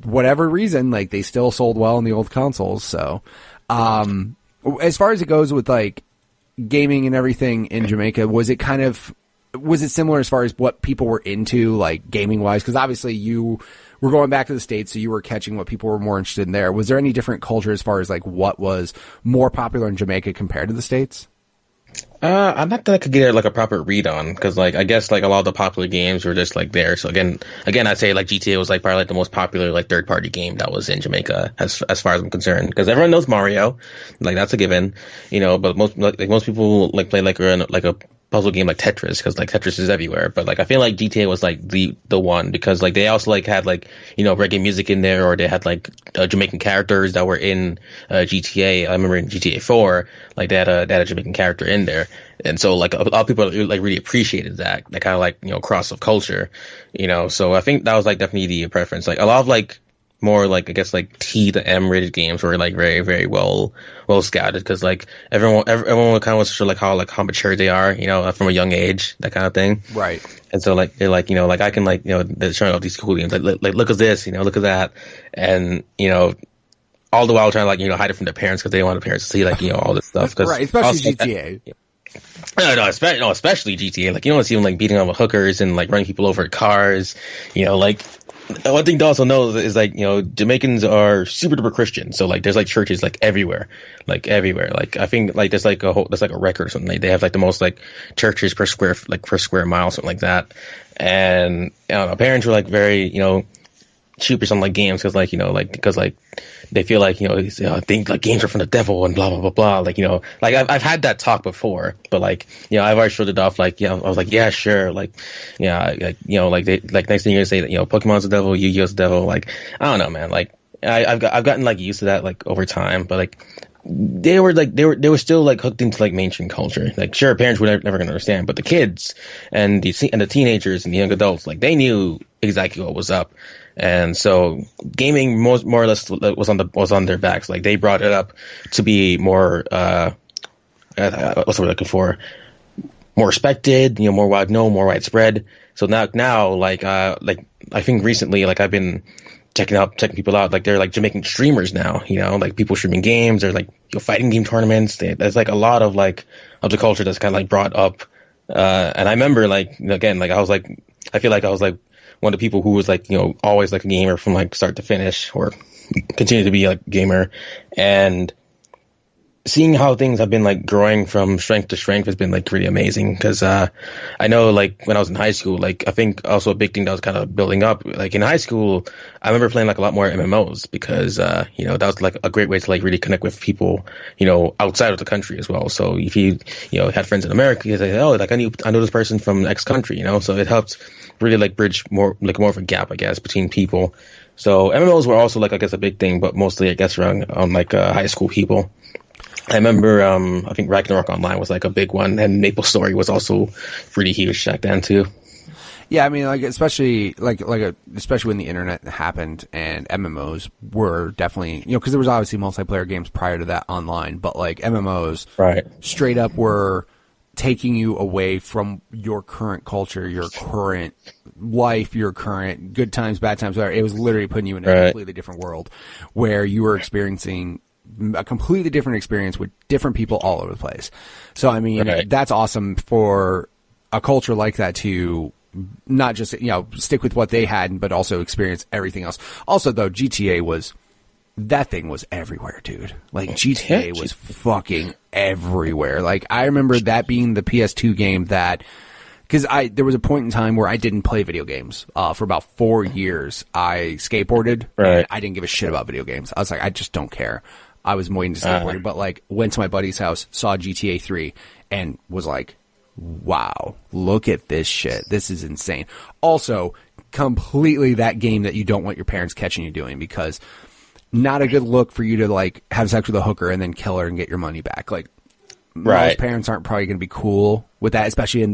Speaker 1: whatever reason, like they still sold well in the old consoles. So, as far as it goes with like gaming and everything in Jamaica, was it similar as far as what people were into, like gaming wise? Cause obviously you were going back to the States, so you were catching what people were more interested in there. Was there any different culture as far as like what was more popular in Jamaica compared to the States?
Speaker 2: I'm not that I could get like a proper read on, because like I guess like a lot of the popular games were just like there. So again, I'd say like GTA was like probably like the most popular like third party game that was in Jamaica as far as I'm concerned, because everyone knows Mario, like that's a given, but most people like play like a puzzle game like Tetris, because like Tetris is everywhere. But like I feel like GTA was like the one, because like they also like had like reggae music in there, or they had like Jamaican characters that were in GTA. I remember in GTA 4 like they had a Jamaican character in there, and so like a lot of people like really appreciated that kind of like cross of culture, so I think that was like definitely the preference. Like a lot of like more like I guess like T to M rated games were like very, very well scouted, because like everyone kind of wants to show like how mature they are, from a young age, that kind of thing.
Speaker 1: Right.
Speaker 2: And so like they're like like I can like they're showing off these cool games, like look at this, look at that, and all the while trying to like hide it from their parents, because they want the parents to see like all this stuff. Cause
Speaker 1: right, especially GTA.
Speaker 2: Especially GTA. Like you don't see them like beating on with hookers and like running people over in cars. Like one thing to also know is like Jamaicans are super duper Christian, so like there's like churches like everywhere. Like I think like there's like a record or something. Like they have like the most like churches per square mile, something like that. And parents were like very cheap or something like games, because they feel like think like games are from the devil and blah blah blah blah, like like I've had that talk before, but like I've already showed it off, like I was like, yeah, sure, like like they like next thing you're gonna say that Pokemon's the devil, Yu-Gi-Oh's the devil, like I don't know, man, like I've gotten like used to that like over time, but like they were still like hooked into like mainstream culture. Like sure, parents were never gonna understand, but the kids and the teenagers and the young adults, like they knew exactly what was up. And so gaming more or less was on their backs. Like they brought it up to be more what's the word looking for? More respected, more more widespread. So now like I think recently like I've been checking people out. Like they're like Jamaican streamers now. Like people streaming games. There's like fighting game tournaments. There's like a lot of like of the culture that's kind of like brought up. And I remember like again, like I feel like I was like one of the people who was like, always like a gamer from like start to finish, or continue to be like a gamer. And seeing how things have been like growing from strength to strength has been like really amazing. Cause, I know like when I was in high school, like I think also a big thing that was kind of building up, like in high school, I remember playing like a lot more MMOs, because, that was like a great way to like really connect with people, outside of the country as well. So if you, had friends in America, you say, oh, like I know this person from X country, so it helped really like bridge more of a gap, I guess, between people. So MMOs were also like, I guess, a big thing, but mostly I guess around on like high school people. I remember, I think Ragnarok Online was like a big one, and MapleStory was also pretty huge back then too.
Speaker 1: Yeah, I mean, like especially especially when the internet happened and MMOs were definitely, because there was obviously multiplayer games prior to that online, but like MMOs,
Speaker 2: right,
Speaker 1: straight up were taking you away from your current culture, your current life, your current good times, bad times, whatever. It was literally putting you in a completely different world where you were experiencing a completely different experience with different people all over the place. So, I mean, that's awesome for a culture like that to not just, stick with what they had, but also experience everything else. Also, though, that thing was everywhere, dude. Like, GTA was fucking everywhere. Like, I remember that being the PS2 game because there was a point in time where I didn't play video games. For about 4 years, I skateboarded, and I didn't give a shit about video games. I was like, I just don't care. I was more into skateboarding, but like, went to my buddy's house, saw GTA 3, and was like, wow, look at this shit. This is insane. Also, completely that game that you don't want your parents catching you doing, because not a good look for you to like have sex with a hooker and then kill her and get your money back. Like, most parents aren't probably going to be cool with that, especially in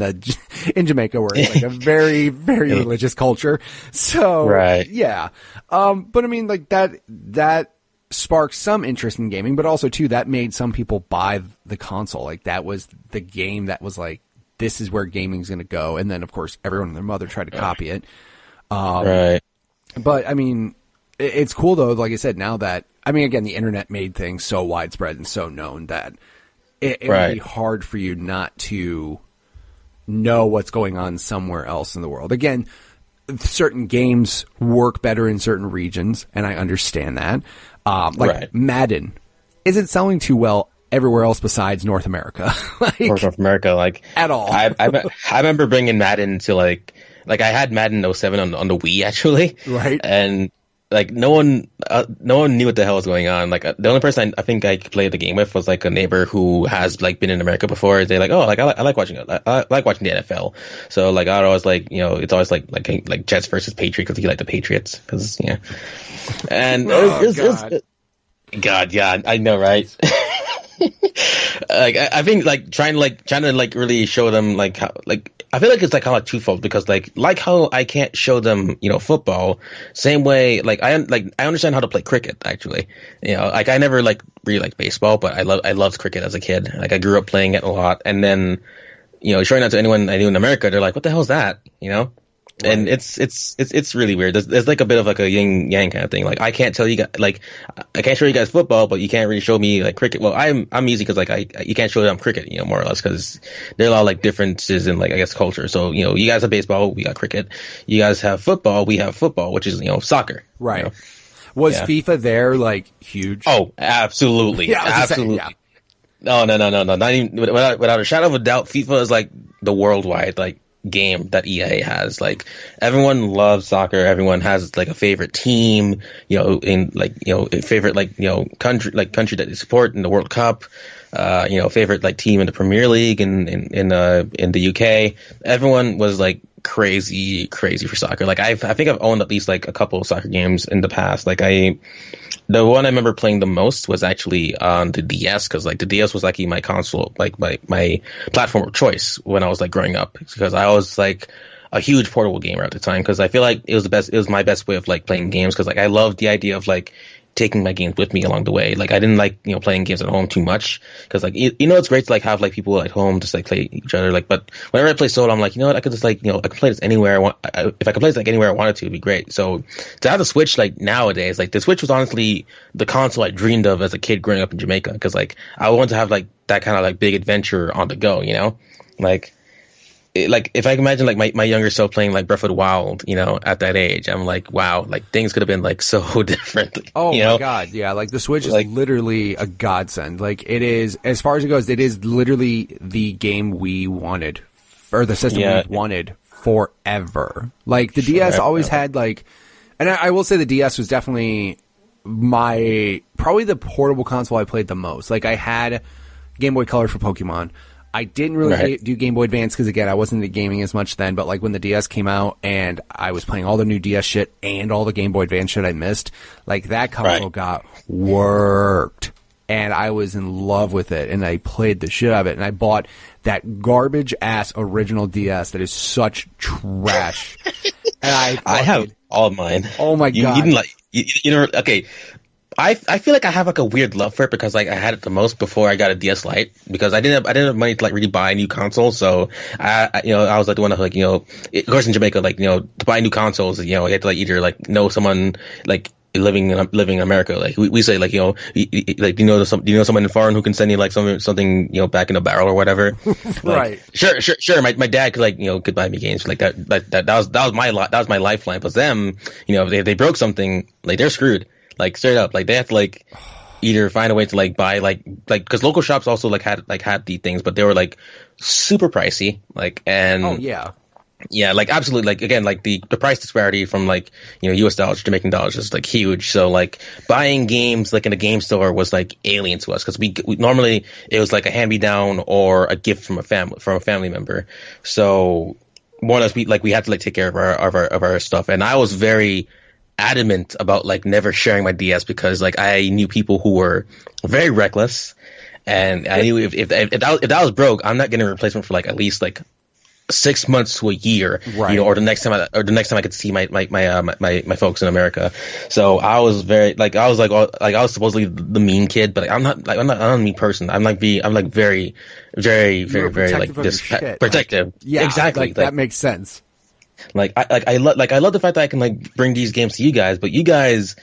Speaker 1: Jamaica, where it's like a very, very religious culture. So, yeah. But I mean, like that sparked some interest in gaming, but also too, that made some people buy the console. Like, that was the game that was like, this is where gaming's going to go. And then of course everyone and their mother tried to copy it. But I mean, it's cool though, like I said, now that, I mean, again, the internet made things so widespread and so known that it would be hard for you not to know what's going on somewhere else in the world. Again, certain games work better in certain regions, and I understand that. Madden isn't selling too well everywhere else besides North America.
Speaker 2: North America, like
Speaker 1: at all.
Speaker 2: I remember bringing Madden to like I had Madden 07 on the Wii actually,
Speaker 1: right?
Speaker 2: And like no one knew what the hell was going on. Like the only person I think I could play the game with was like a neighbor who has like been in America before. They're like, oh, like I like watching it. I like watching the NFL. So like I'd always like, it's always like Jets versus Patriots, because he liked the Patriots, because and God, yeah, I know, right? Like I think like trying to really show them like how, like I feel like it's like kind of twofold, because like how I can't show them football, same way like I understand how to play cricket actually. Like I never like really liked baseball, but I loved cricket as a kid. Like I grew up playing it a lot, and then showing that to anyone I knew in America, they're like, what the hell is that? And it's really weird. There's like a bit of like a yin yang kind of thing. Like I can't tell you guys, like I can't show you guys football, but you can't really show me like cricket. Well, I'm easy because like you can't show them cricket, more or less, because there are a lot of like differences in like I guess culture. So you guys have baseball, we got cricket. You guys have football, we have football, which is soccer.
Speaker 1: Right. Was FIFA there like huge?
Speaker 2: Oh, absolutely, absolutely. No, not even without a shadow of a doubt. FIFA is like the worldwide like game that EA has. Like everyone loves soccer, everyone has like a favorite team, in like a favorite like country that they support in the World Cup, favorite like team in the Premier League in the UK. Everyone was like crazy for soccer. Like I think I've owned at least like a couple of soccer games in the past. Like the one I remember playing the most was actually on the DS, because like the DS was like my console, like my platform of choice when I was like growing up, because I was like a huge portable gamer at the time, because I feel like it was my best way of like playing games, because like I loved the idea of like taking my games with me along the way. Like I didn't like playing games at home too much, because like it's great to like have like people at home just like play each other, like, but whenever I play solo, I'm like, what, I could just like I can play this anywhere I want. If I could play this like anywhere I wanted to, it'd be great. So to have the Switch like nowadays, like the Switch was honestly the console I dreamed of as a kid growing up in Jamaica, because like I wanted to have like that kind of like big adventure on the go, like if I can imagine like my younger self playing like Breath of the Wild, at that age, I'm like, wow, like things could have been like so different.
Speaker 1: Oh my God. Yeah. Like the Switch is like literally a godsend. Like it is, as far as it goes, it is literally the game we wanted, or the system we wanted forever. Like the DS always had like, and I will say the DS was definitely probably the portable console I played the most. Like I had Game Boy Color for Pokemon. I didn't really do Game Boy Advance because, again, I wasn't into gaming as much then. But, like, when the DS came out and I was playing all the new DS shit and all the Game Boy Advance shit I missed, like, that console got worked. and I was in love with it, and I played the shit out of it, and I bought that garbage-ass original DS that is such trash. And
Speaker 2: I have all of mine.
Speaker 1: Oh my God.
Speaker 2: You didn't like, you know, okay. I feel like I have like a weird love for it because like I had it the most before I got a DS Lite because I didn't have money to like really buy a new console. So I was like the one that like, of course in Jamaica, like, to buy new consoles, you have to like either like know someone like living in America. Like we say like, like, do you know someone in foreign who can send you like something, back in a barrel or whatever. Like,
Speaker 1: right.
Speaker 2: Sure. My dad could like, could buy me games like that. That was my lifeline. But them, if they broke something, like they're screwed. Like straight up, like they have to like either find a way to like buy like because local shops also like had the things, but they were like super pricey. Like and
Speaker 1: oh yeah,
Speaker 2: like absolutely, like again, like the price disparity from like U.S. dollars to Jamaican dollars is like huge. So like buying games like in a game store was like alien to us because we normally it was like a hand me down or a gift from a family member. So more or less we had to like take care of our stuff, and I was very adamant about like never sharing my DS because like I knew people who were very reckless, and I knew if that was broke, I'm not getting a replacement for like at least like 6 months to a year,
Speaker 1: right.
Speaker 2: Or the next time I could see my folks in America. So I was very like I was supposedly the mean kid, but like, I'm not a mean person. I'm very like this protective.
Speaker 1: Like, yeah,
Speaker 2: exactly.
Speaker 1: Like, that makes sense.
Speaker 2: I love the fact that I can like bring these games to you guys, but you guys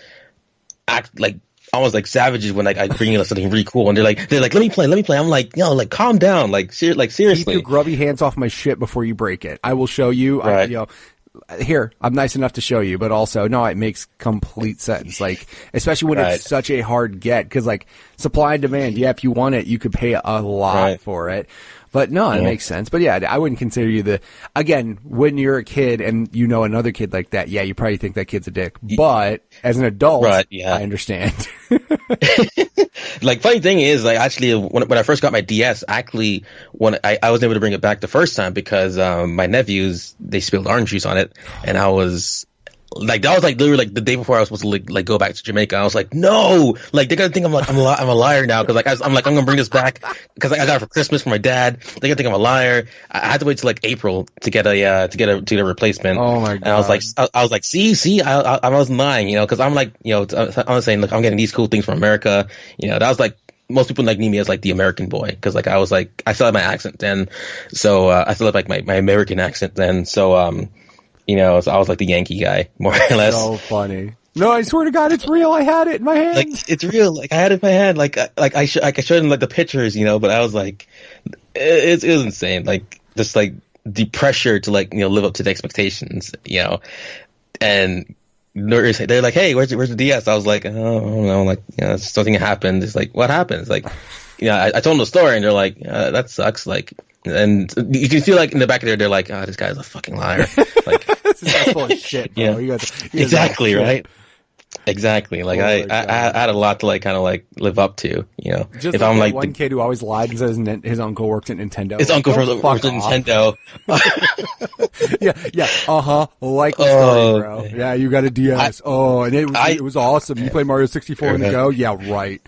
Speaker 2: act like almost like savages when like I bring you something really cool, and they're like let me play. I'm like like calm down, like seriously.
Speaker 1: Keep your grubby hands off my shit before you break it. I will show you.
Speaker 2: Right.
Speaker 1: Here, I'm nice enough to show you, but also no, it makes complete sense. Like especially when it's such a hard get, because like supply and demand. Yeah, if you want it, you could pay a lot for it. But no, it makes sense. But yeah, I wouldn't consider you again, when you're a kid and you know another kid like that, yeah, you probably think that kid's a dick. But as an adult, I understand.
Speaker 2: Like, funny thing is, like, actually, when I first got my DS, actually, when I was able to bring it back the first time because my nephews, they spilled orange juice on it, and I was like, that was like literally like the day before I was supposed to like go back to Jamaica. I was like, no, like they're gonna think I'm a liar now because like I'm gonna bring this back because I got it for Christmas for my dad. They're gonna think I'm a liar. I had to wait till like April to get a replacement.
Speaker 1: Oh my god!
Speaker 2: And I was like, see, I wasn't lying, because I'm like, I was saying, look, I'm getting these cool things from America. That was like. Most people like knew me as like the American boy because like I was like I still had my accent then, so I still had like my American accent then. So so I was like the Yankee guy more or less.
Speaker 1: So funny. No, I swear to God, it's real. I had it in my hand.
Speaker 2: Like it's real. Like I had it in my hand. Like I showed him like the pictures, but I was like, it was insane. Like just like the pressure to like live up to the expectations, and. They're like, hey, where's the DS? I was like, oh, I don't know, like, something happened. It's like, what happens? Like, I told them the story, and they're like, that sucks. Like, and you can feel like in the back of they're like, oh, this guy's a fucking liar. Like,
Speaker 1: this is full of shit, bro. You guys
Speaker 2: exactly right. Exactly. Like I had a lot to like kind of like live up to,
Speaker 1: Just
Speaker 2: if
Speaker 1: like
Speaker 2: I'm like
Speaker 1: one kid who always lied and says his uncle works at Nintendo.
Speaker 2: His uncle works at Nintendo.
Speaker 1: yeah. Likely story, bro. Yeah, you got a DS. And it was awesome. You play Mario 64 in the Go? Yeah, right.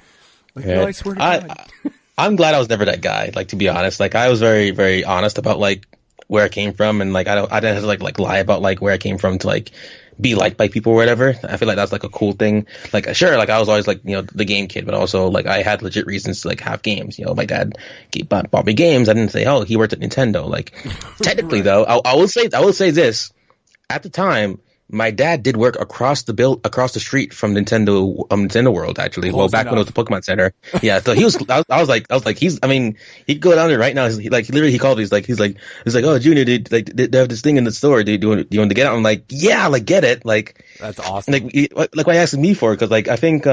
Speaker 1: Like, no, I swear to God.
Speaker 2: I'm glad I was never that guy. Like, to be honest, like I was very, very honest about like where I came from, and like I didn't have to like lie about like where I came from to like be liked by people or whatever. I feel like that's like a cool thing. Like, sure, like I was always like the game kid, but also like I had legit reasons to like have games. My dad bought me games. I didn't say, oh, he worked at Nintendo. Like, technically right. Though, I will say this. At the time, my dad did work across the street from Nintendo World, actually. Close back enough. When it was the Pokemon Center. Yeah, so he was. I was like, he could go down there right now. He called me. He's like, oh, Junior, they have this thing in the store. Do you want to get it? I'm like, yeah, like get it. Like,
Speaker 1: that's awesome.
Speaker 2: Like why asking me for it? Because like I think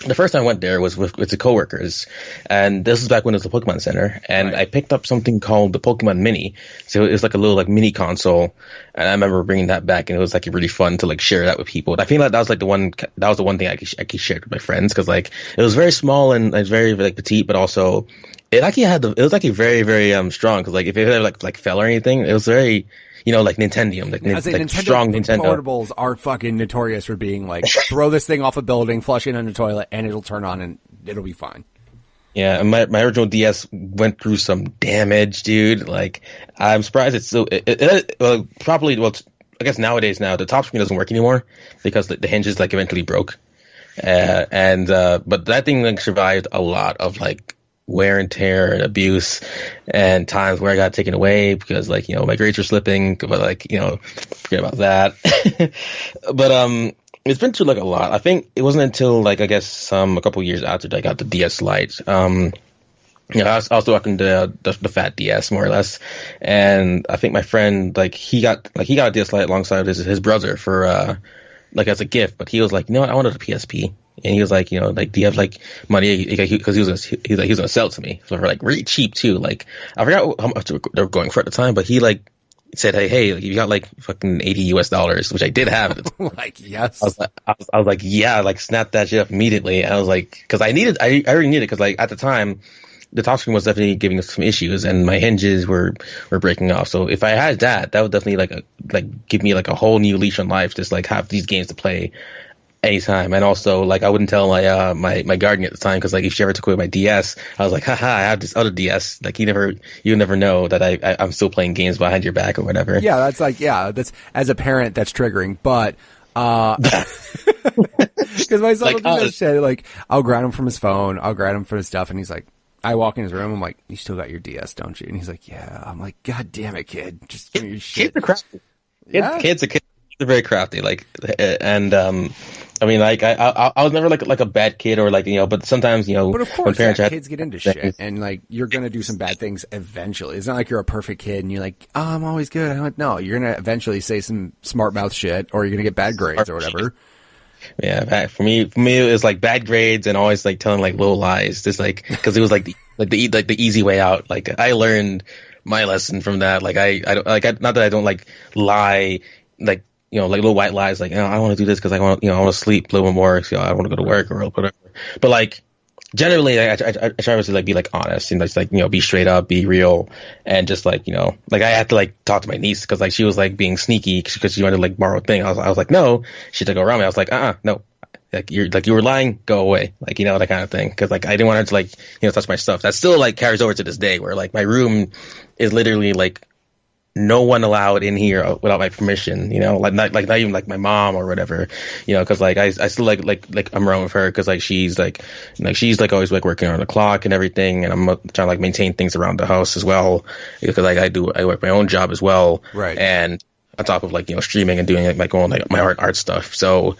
Speaker 2: the first time I went there was with the coworkers, and this was back when it was the Pokemon Center, and right. I picked up something called the Pokemon Mini. So it was like a little like mini console, and I remember bringing that back, and it was like really fun to like share that with people. I feel like that was the one thing I could share with my friends, because like it was very small and it's very like petite, but also it was actually very very strong, because like if it ever like fell or anything, it was very. like Nintendium, like
Speaker 1: Nintendo
Speaker 2: strong Nintendo
Speaker 1: portables are fucking notorious for being like, throw this thing off a building, flush it in the toilet, and it'll turn on and it'll be fine.
Speaker 2: Yeah, and my original DS went through some damage, dude. Like, I'm surprised it's still properly. Well, I guess nowadays the top screen doesn't work anymore because the hinges like eventually broke. But that thing like survived a lot of like wear and tear and abuse and times where I got taken away because like, my grades were slipping, but like, forget about that. But, it's been through like a lot. I think it wasn't until like, I guess, a couple years after I got the DS Lite. I was rocking the fat DS more or less. And I think my friend, like, he got a DS Lite alongside his brother for, like as a gift, but he was like, I wanted a PSP. And he was like, like, do you have like money? Because he was gonna sell it to me, so for like really cheap too. Like, I forgot how much they were going for at the time, but he like said, hey, like, you got like fucking $80, which I did have.
Speaker 1: Like, yes.
Speaker 2: I was like, yeah, like snap that shit up immediately. I was like, because I already needed it because like at the time the touchscreen was definitely giving us some issues and my hinges were breaking off. So if I had that would definitely like give me like a whole new leash on life, just like have these games to play anytime. And also like I wouldn't tell my guardian at the time because like if she ever took away my DS, I was like, haha, I have this other DS. Like you never know that I'm still playing games behind your back or whatever.
Speaker 1: Yeah, that's like, that's as a parent that's triggering, but because my son will do that shit. Like I'll ground him from his phone, I'll ground him from his stuff, and he's like, I walk in his room, I'm like, you still got your DS, don't you? And he's like, yeah. I'm like, God damn it, kid, just give me your shit.
Speaker 2: Kids are crafty. Kids are very crafty. Like, and I mean, like, I was never like a bad kid or like, but sometimes,
Speaker 1: But of course, kids get into shit and like, you're going to do some bad things eventually. It's not like you're a perfect kid and you're like, oh, I'm always good. I'm like, no, you're going to eventually say some smart mouth shit or you're going to get bad grades or whatever.
Speaker 2: Yeah, for me, it was like bad grades and always like telling like little lies, just like because it was like the easy way out. Like I learned my lesson from that. Like I don't not that I don't like lie, like like little white lies, like I don't want to do this because I want I want to sleep a little bit more. So I want to go to work or whatever. But like generally, I try to like be like honest and just like be straight up, be real, and just like like I had to like talk to my niece because like she was like being sneaky because she wanted to like borrow a thing. I was like no, she had to go around me. I was like no, like you were lying, go away, like that kind of thing. Because like I didn't want her to like touch my stuff. That still like carries over to this day where like my room is literally like no one allowed in here without my permission, like not even like my mom or whatever, because like I still like I'm around with her because like she's like always like working on the clock and everything, and I'm trying to like maintain things around the house as well because like I work my own job as well,
Speaker 1: right? And
Speaker 2: on top of like streaming and doing like my own like my art stuff, so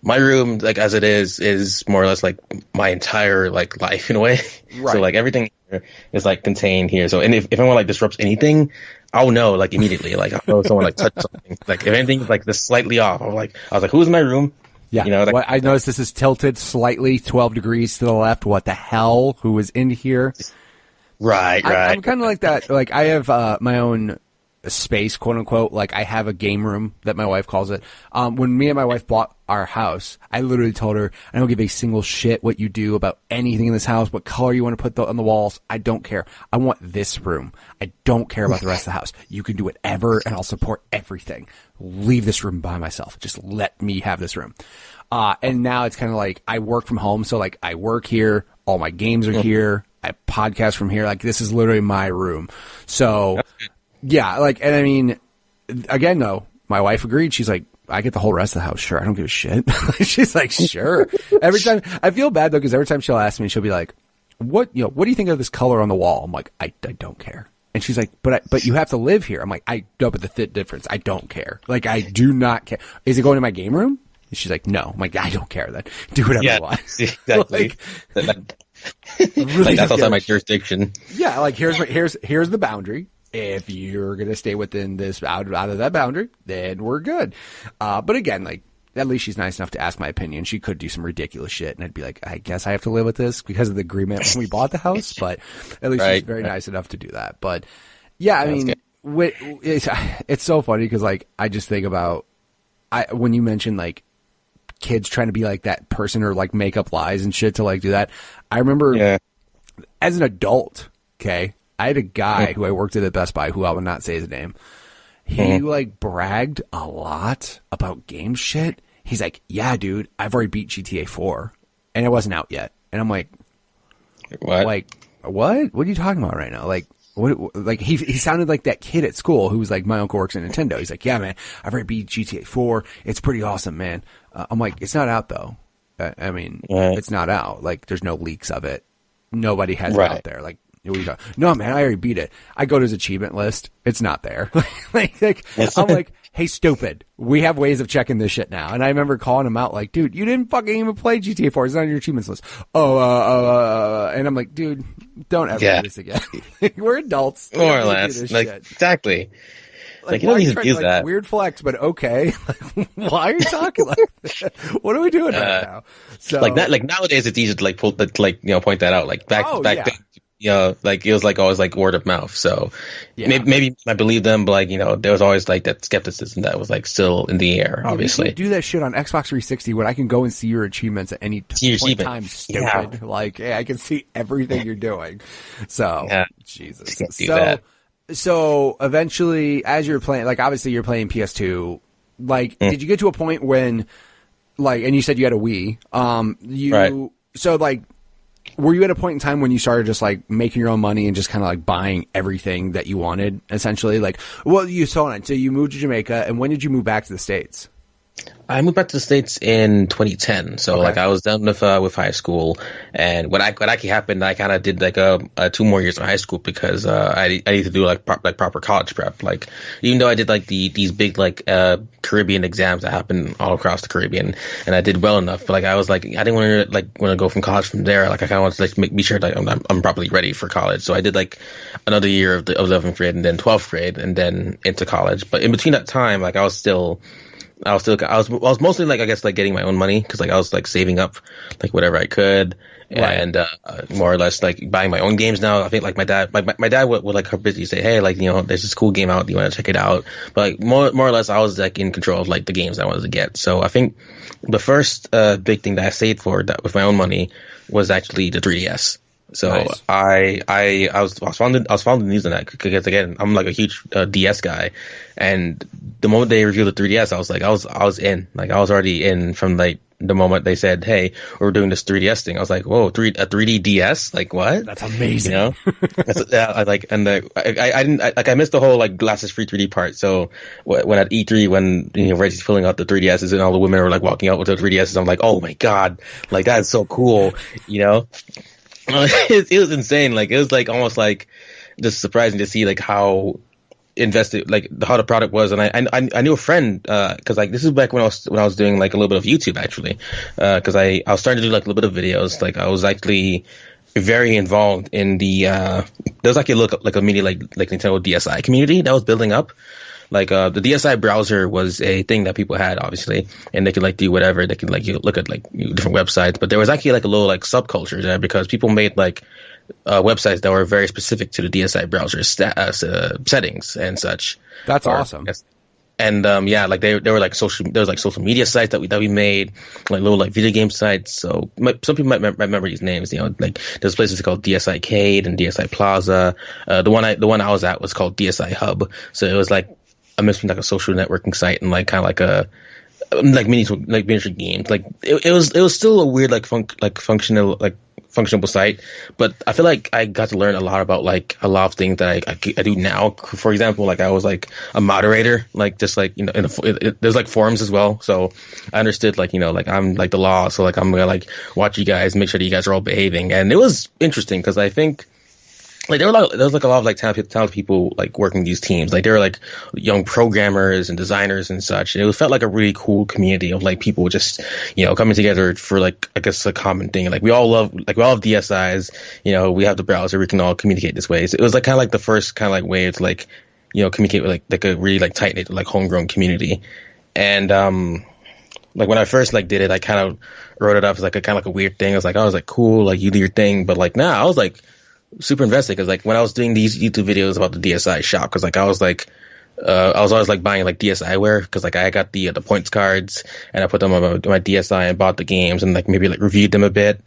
Speaker 2: my room like as it is more or less like my entire like life in a way, right? So like everything is like contained here. So and if anyone like disrupts anything, I'll know like immediately. Like I'll know someone like touched something. Like if anything's like this slightly off, I was like, who's in my room?
Speaker 1: Yeah. Well, I noticed this is tilted slightly 12 degrees to the left. What the hell? Who is in here?
Speaker 2: Right.
Speaker 1: I'm kind of like that. Like I have my own space, quote unquote. Like I have a game room that my wife calls it. When me and my wife bought our house, I literally told her, I don't give a single shit what you do about anything in this house, what color you want to put on the walls. I don't care. I want this room. I don't care about the rest of the house. You can do whatever and I'll support everything. Leave this room by myself. Just let me have this room. And now it's kind of like I work from home. So like I work here. All my games are here. I podcast from here. Like this is literally my room. So yeah, like, and I mean, again though, my wife agreed. She's like, I get the whole rest of the house. Sure. I don't give a shit. She's like, sure. Every time I feel bad though, because every time she'll ask me, she'll be like, what do you think of this color on the wall? I'm like, I don't care. And she's like, but you have to live here. I'm like, I know, but the difference, I don't care. Like, I do not care. Is it going to my game room? And she's like, no. I'm like, I don't care then. Do whatever you want.
Speaker 2: Exactly.
Speaker 1: Really
Speaker 2: like that's outside my jurisdiction.
Speaker 1: Yeah. Like here's the boundary. If you're going to stay within this, out of that boundary, then we're good. But again, like, at least she's nice enough to ask my opinion. She could do some ridiculous shit, and I'd be like, I guess I have to live with this because of the agreement when we bought the house, but at least she's very nice enough to do that. But yeah, I mean, it's so funny because like, I just think about, when you mentioned like kids trying to be like that person or like make up lies and shit to like do that. I remember as an adult, okay, I had a guy who I worked at Best Buy who I will not say his name. he like bragged a lot about game shit. He's like, yeah, dude, I've already beat GTA 4 and it wasn't out yet. And I'm like,
Speaker 2: what?
Speaker 1: Like, what? What are you talking about right now? Like, what? Like, he sounded like that kid at school who was like, my uncle works at Nintendo. He's like, yeah, man, I've already beat GTA 4. It's pretty awesome, man. I'm like, it's not out though. I mean, it's not out. Like, there's no leaks of it. Nobody has it out there. Like, what are you talking? No, man, I already beat it. I go to his achievement list. It's not there. like I'm like, hey, stupid. We have ways of checking this shit now. And I remember calling him out like, dude, you didn't fucking even play GTA 4. It's not on your achievements list. And I'm like, dude, don't ever do this again. We're adults.
Speaker 2: More or less. Like, shit. Exactly. Like, you don't need to do that.
Speaker 1: Weird flex, but okay. Like, why are you talking like that? What are we doing right now? So,
Speaker 2: like nowadays, it's easy to like point that out. Like back then, like it was like always like word of mouth. So maybe I believe them, but like, there was always like that skepticism that was like still in the air. Obviously,
Speaker 1: you do that shit on Xbox 360 when I can go and see your achievements at any point in time. Stupid. Yeah. Like, hey, I can see everything you're doing. So Jesus.
Speaker 2: Do that.
Speaker 1: So eventually, as you're playing, like obviously you're playing PS2, like did you get to a point when, like, and you said you had a Wii, so like, were you at a point in time when you started just like making your own money and just kind of like buying everything that you wanted, essentially? Like, well, so you moved to Jamaica, and when did you move back to the States?
Speaker 2: I moved back to the States in 2010. So like I was done with high school, and what actually happened, I kind of did like 2 more years of high school because I need to do like proper college prep. Like, even though I did like these big like Caribbean exams that happen all across the Caribbean, and I did well enough, but like I was like, I didn't want to go from college from there. Like, I kind of wanted to like be sure that I'm properly ready for college. So I did like another year of 11th grade and then 12th grade and then into college. But in between that time, like I was mostly like, I guess, like getting my own money, because like I was like saving up like whatever I could, and more or less like buying my own games now. I think like my dad would like busy say, hey, like, there's this cool game out, do you want to check it out? But like more or less I was like in control of like the games I wanted to get. So I think the first big thing that I saved for that with my own money was actually the 3DS. So nice. I was following the news on that, because again, I'm like a huge DS guy, and the moment they revealed the 3DS, I was like, I was in. Like, I was already in from like the moment they said, hey, we're doing this 3DS thing. I was like, whoa, a 3D DS? Like, what?
Speaker 1: That's amazing.
Speaker 2: I missed the whole like glasses free 3D part. So when at E3, when Reggie's filling out the 3DSs and all the women were like walking out with the 3DSs, I'm like, oh my god, like that is so cool, It was insane. Like, it was like almost like just surprising to see like how invested, like how the product was. And I knew a friend, because like this is back when I was doing like a little bit of YouTube, actually, because I was starting to do like a little bit of videos. Like, I was actually very involved in the there was like a mini like Nintendo DSi community that was building up. Like, the DSi browser was a thing that people had, obviously, and they could like do whatever. They could like look at like different websites, but there was actually like a little like subculture there, because people made like websites that were very specific to the DSi browser settings and such.
Speaker 1: That's awesome.
Speaker 2: And like there were like there was like social media sites that we made, like little like video game sites. So some people might remember these names. Like there's places called DSiCade and DSi Plaza. The one I was at was called DSi Hub. So it was like a mix between like a social networking site and like kind of like a miniature games. Like it was still a weird functional site, but I feel like I got to learn a lot about like a lot of things that I do now. For example, like I was like a moderator, like just like there's like forums as well, so I understood like like I'm like the law, so like I'm gonna like watch you guys, make sure that you guys are all behaving. And it was interesting because I think like there was like a lot of like talented people like working these teams. Like there were like young programmers and designers and such. And it felt like a really cool community of like people just coming together for like, I guess, a common thing. Like we all love DSIs. We have the browser. We can all communicate this way. So it was like kind of like the first kind of like way to like communicate with like a really like tight knit like homegrown community. And like when I first like did it, I kind of wrote it up as like a kind of like a weird thing. I was like cool, like you do your thing. But like now I was like super invested, because like when I was doing these YouTube videos about the DSi shop, because like I was like I was always like buying like DSiWare because like I got the points cards and I put them on my DSi and bought the games and like maybe like reviewed them a bit.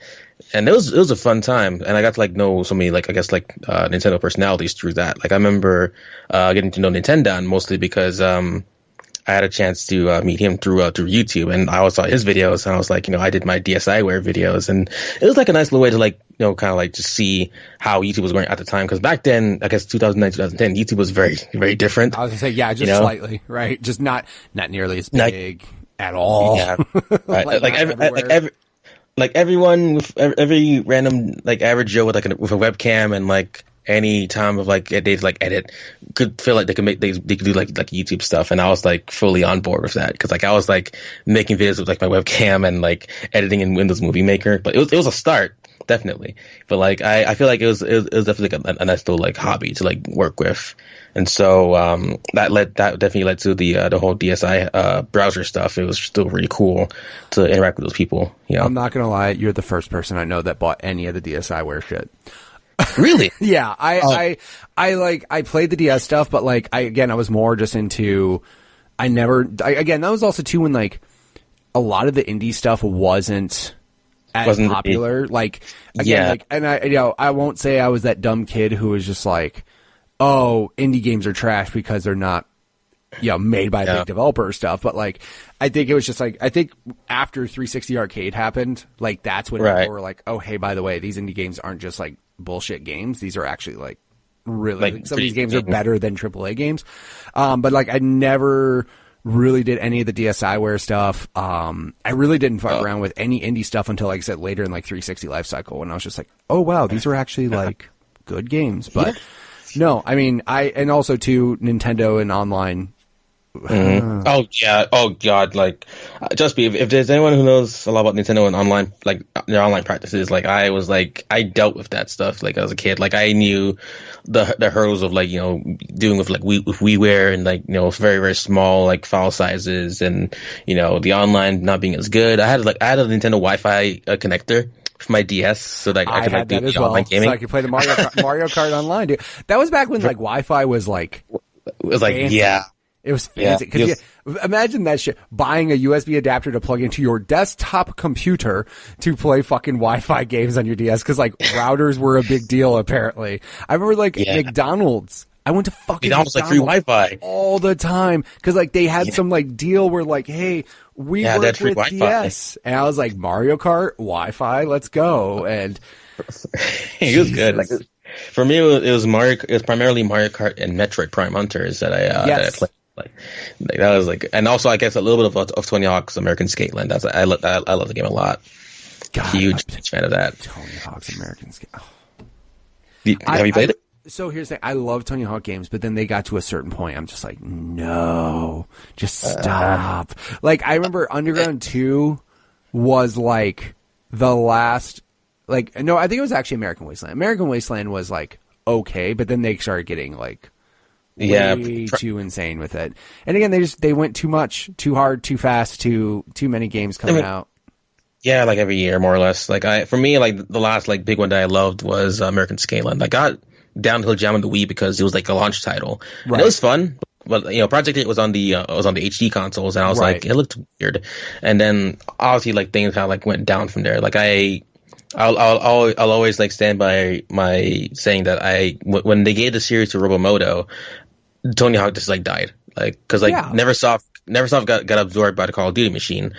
Speaker 2: And it was a fun time, and I got to like know so many like I guess like Nintendo personalities through that. Like I remember getting to know Nintendo mostly because I had a chance to meet him through YouTube, and I always saw his videos, and I was like, I did my DSiWare videos, and it was like a nice little way to like kind of like just see how YouTube was going at the time, because back then, I guess 2009 2010, YouTube was very very different.
Speaker 1: I was gonna say, yeah, just slightly, right? Just not nearly as big at all.
Speaker 2: Yeah, like everyone with every random like average Joe with with a webcam and like any time of like they'd like edit could feel like they could do like YouTube stuff, and I was like fully on board with that because like I was like making videos with like my webcam and like editing in Windows Movie Maker, but it was a start definitely, but like I feel like it was definitely like a nice little like hobby to like work with, and so that definitely led to the whole DSi browser stuff. It was still really cool to interact with those people.
Speaker 1: I'm not gonna lie, you're the first person I know that bought any of the DSiWare shit.
Speaker 2: Really?
Speaker 1: Yeah, I played the DS stuff, but like I was more just into. That was also too when like a lot of the indie stuff wasn't popular. Like again, like, and I won't say I was that dumb kid who was just like, oh, indie games are trash because they're not made by a big developer or stuff. But like, I think it was just like, I think after 360 Arcade happened, like that's when people were like, oh, hey, by the way, these indie games aren't just like bullshit games. These are actually like really, like, some of these games are better than AAA games. But like I never really did any of the DSiWare stuff. I really didn't fuck around with any indie stuff until, like I said, later in like 360 life cycle when I was just like, oh wow, these are actually like good games. But no, I mean, and also too, Nintendo and online.
Speaker 2: Oh yeah, oh god, like just if there's anyone who knows a lot about Nintendo and online, like their online practices, like I dealt with that stuff like as a kid. Like I knew the hurdles of like doing with like with WiiWare and like very very small like file sizes and the online not being as good. I had a Nintendo Wi-Fi connector for my DS so that I could like do the online gaming.
Speaker 1: So I could play the Mario Kart online, dude. That was back when like Wi-Fi was like
Speaker 2: it was like fancy. Yeah.
Speaker 1: It was fancy. Cause imagine that shit, buying a USB adapter to plug into your desktop computer to play fucking Wi-Fi games on your DS. Cause like routers were a big deal apparently. I remember like McDonald's. I went to fucking McDonald's
Speaker 2: like free Wi-Fi
Speaker 1: all the time. Cause like they had some like deal where like, hey, we work with Wi-Fi. DS. And I was like, Mario Kart, Wi-Fi, let's go. And
Speaker 2: it was good. Like, for me, it was primarily Mario Kart and Metroid Prime Hunters that I played. Like that was like, and also I guess a little bit of Tony Hawk's American Skateland. I love the game a lot.
Speaker 1: God,
Speaker 2: huge fan of that.
Speaker 1: Tony Hawk's American Skate. Oh.
Speaker 2: Have you played it?
Speaker 1: So here's the thing. I love Tony Hawk games, but then they got to a certain point. I'm just like, no, just stop. Like I remember Underground 2 was like the last. Like no, I think it was actually American Wasteland. American Wasteland was like okay, but then they started getting like. Way too insane with it. And again, they went too much, too hard, too fast, too many games coming out.
Speaker 2: Yeah, like every year, more or less. Like for me, like the last like big one that I loved was American Skateland. I got Downhill Jam on the Wii because it was like a launch title. Right. And it was fun, but Project 8 was on the HD consoles, and I was like, it looked weird. And then obviously like things kind of like went down from there. Like I'll always like stand by my saying that when they gave the series to Robomoto, Tony Hawk just like died, like because like Neversoft got absorbed by the Call of Duty machine,